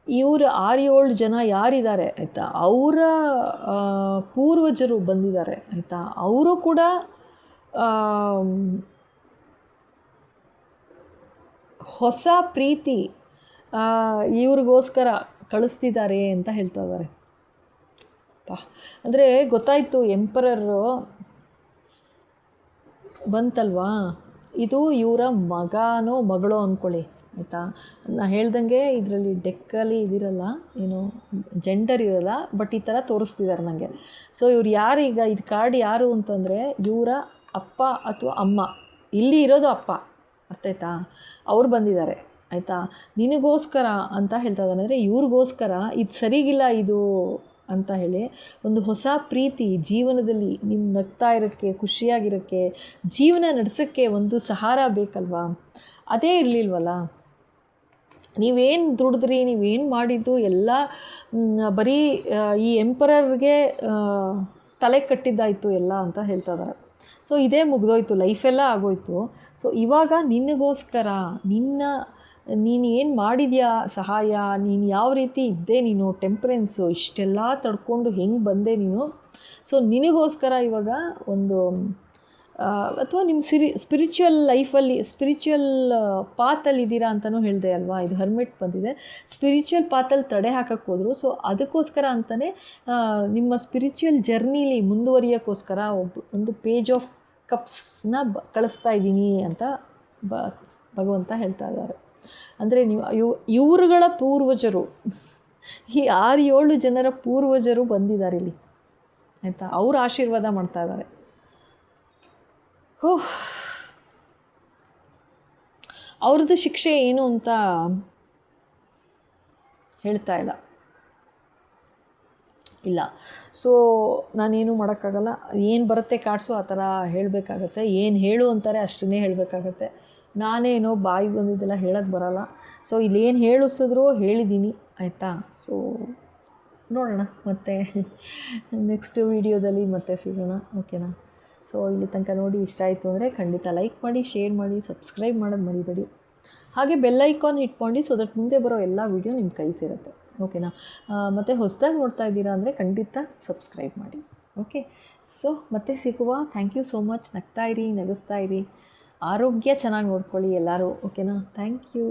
ಇವರು 6-7 ಜನ ಯಾರಿದ್ದಾರೆ ಆಯಿತಾ, ಅವರ ಪೂರ್ವಜರು ಬಂದಿದ್ದಾರೆ ಆಯಿತಾ. ಅವರು ಕೂಡ ಹೊಸ ಪ್ರೀತಿ ಇವ್ರಿಗೋಸ್ಕರ ಕಳಿಸ್ತಿದ್ದಾರೆ ಅಂತ ಹೇಳ್ತಾ ಇದ್ದಾರೆ. ಅಂದರೆ ಗೊತ್ತಾಯಿತು, ಎಂಪರರು ಬಂತಲ್ವಾ, ಇದು ಇವರ ಮಗನೋ ಮಗಳೋ ಅಂದ್ಕೊಳ್ಳಿ ಆಯಿತಾ. ನಾನು ಹೇಳ್ದಂಗೆ ಇದರಲ್ಲಿ ಡೆಕ್ಕಲ್ಲಿ ಇದಿರಲ್ಲ, ಏನು ಜೆಂಡರ್ ಇರಲ್ಲ, ಬಟ್ ಈ ಥರ ತೋರಿಸ್ತಿದ್ದಾರೆ ನನಗೆ. ಸೊ ಇವ್ರು ಯಾರು, ಈಗ ಇದು ಕಾರ್ಡ್ ಯಾರು ಅಂತಂದರೆ ಇವರ ಅಪ್ಪ ಅಥವಾ ಅಮ್ಮ. ಇಲ್ಲಿ ಇರೋದು ಅಪ್ಪ, ಅರ್ಥ ಆಯ್ತಾ. ಅವ್ರು ಬಂದಿದ್ದಾರೆ ಆಯಿತಾ, ನಿನಗೋಸ್ಕರ ಅಂತ ಹೇಳ್ತಾ ಇದ್ದಾನೆ. ಅಂದರೆ ಇವ್ರಿಗೋಸ್ಕರ ಇದು ಸರಿಗಿಲ್ಲ ಇದು ಅಂತ ಹೇಳಿ, ಒಂದು ಹೊಸ ಪ್ರೀತಿ ಜೀವನದಲ್ಲಿ ನಿಮ್ಮ ನಗ್ತಾ ಇರೋಕ್ಕೆ, ಖುಷಿಯಾಗಿರೋಕ್ಕೆ, ಜೀವನ ನಡೆಸೋಕ್ಕೆ ಒಂದು ಸಹಾರ ಬೇಕಲ್ವಾ? ಅದೇ ಇರಲಿಲ್ವಲ್ಲ. ನೀವೇನು ದುಡಿದ್ರಿ, ನೀವೇನು ಮಾಡಿದ್ದು ಎಲ್ಲ ಬರೀ ಈ ಎಂಪರರ್ಗೆ ತಲೆ ಕಟ್ಟಿದ್ದಾಯಿತು ಎಲ್ಲ ಅಂತ ಹೇಳ್ತಾ ಇದ್ದಾರೆ. ಸೊ ಇದೇ ಮುಗಿದೋಯ್ತು, ಲೈಫೆಲ್ಲ ಆಗೋಯ್ತು. ಸೊ ಇವಾಗ ನಿನಗೋಸ್ಕರ, ನೀನು ಏನು ಮಾಡಿದ್ಯಾ ಸಹಾಯ, ನೀನು ಯಾವ ರೀತಿ ಇದ್ದೆ, ನೀನು ಟೆಂಪ್ರೆನ್ಸು ಇಷ್ಟೆಲ್ಲ ತಡ್ಕೊಂಡು ಹೆಂಗೆ ಬಂದೆ ನೀನು. ಸೊ ನಿನಗೋಸ್ಕರ ಇವಾಗ ಒಂದು ಅಥವಾ ನಿಮ್ಮ ಸ್ಪಿರಿಚುವಲ್ ಲೈಫಲ್ಲಿ ಸ್ಪಿರಿಚುವಲ್ ಪಾತಲ್ಲಿ ಇದ್ದೀರಾ ಅಂತಲೂ ಹೇಳಿದೆ ಅಲ್ವಾ. ಇದು ಹರ್ಮಿಟ್ ಬಂದಿದೆ. ಸ್ಪಿರಿಚುವಲ್ ಪಾತಲ್ಲಿ ತಡೆ ಹಾಕಕ್ಕೆ ಹೋದರು. ಸೊ ಅದಕ್ಕೋಸ್ಕರ ಅಂತಲೇ ನಿಮ್ಮ ಸ್ಪಿರಿಚುವಲ್ ಜರ್ನಿಲಿ ಮುಂದುವರಿಯೋಕ್ಕೋಸ್ಕರ ಒಂದು ಪೇಜ್ ಆಫ್ ಕಪ್ಸ್ನ ಕಳಿಸ್ತಾ ಇದ್ದೀನಿ ಅಂತ ಭಗವಂತ ಹೇಳ್ತಾ ಇದ್ದಾರೆ. ಅಂದರೆ ನೀವು ಇವರುಗಳ ಪೂರ್ವಜರು, ಈ 6-7 ಜನರ ಪೂರ್ವಜರು ಬಂದಿದ್ದಾರೆ ಇಲ್ಲಿ, ಆಯಿತಾ. ಅವರು ಆಶೀರ್ವಾದ ಮಾಡ್ತಾ ಇದ್ದಾರೆ. ಅವ್ರದ್ದು ಶಿಕ್ಷೆ ಏನು ಅಂತ ಹೇಳ್ತಾ ಇಲ್ಲ. ಸೊ ನಾನೇನು ಮಾಡೋಕ್ಕಾಗಲ್ಲ. ಏನು ಬರುತ್ತೆ ಕಾರ್ಡ್ಸು ಆ ಥರ ಹೇಳಬೇಕಾಗತ್ತೆ. ಏನು ಹೇಳು ಅಂತಾರೆ ಅಷ್ಟನ್ನೇ ಹೇಳಬೇಕಾಗತ್ತೆ. ನಾನೇನೋ ಬಾಯಿ ಬಂದಿದ್ದೆಲ್ಲ ಹೇಳೋಕ್ಕೆ ಬರೋಲ್ಲ. ಸೊ ಇಲ್ಲೇನು ಹೇಳಿಸಿದ್ರು ಹೇಳಿದ್ದೀನಿ, ಆಯಿತಾ. ಸೊ ನೋಡೋಣ, ಮತ್ತೆ ನೆಕ್ಸ್ಟ್ ವೀಡಿಯೋದಲ್ಲಿ ಮತ್ತೆ ಸಿಗೋಣ, ಓಕೆನಾ. ಸೊ ಇಲ್ಲಿ ತನಕ ನೋಡಿ ಇಷ್ಟ ಆಯಿತು ಅಂದರೆ ಖಂಡಿತ ಲೈಕ್ ಮಾಡಿ, ಶೇರ್ ಮಾಡಿ, ಸಬ್ಸ್ಕ್ರೈಬ್ ಮಾಡೋದು ಮರಿಬೇಡಿ. ಹಾಗೆ ಬೆಲ್ ಐಕಾನ್ ಇಟ್ಕೊಂಡು ಸೊ ದಟ್ ಮುಂದೆ ಬರೋ ಎಲ್ಲ ವೀಡಿಯೋ ನಿಮ್ಮ ಕೈ ಸೇರುತ್ತೆ, ಓಕೆನಾ. ಮತ್ತು ಹೊಸದಾಗಿ ನೋಡ್ತಾ ಇದ್ದೀರಾ ಅಂದರೆ ಖಂಡಿತ ಸಬ್ಸ್ಕ್ರೈಬ್ ಮಾಡಿ, ಓಕೆ. ಸೊ ಮತ್ತೆ ಸಿಗುವ. Thank you so much. ನಗ್ತಾ ಇರಿ, ನಗಿಸ್ತಾ ಇರಿ, ಆರೋಗ್ಯ ಚೆನ್ನಾಗಿ ನೋಡ್ಕೊಳ್ಳಿ ಎಲ್ಲರೂ, ಓಕೆನಾ. Thank you.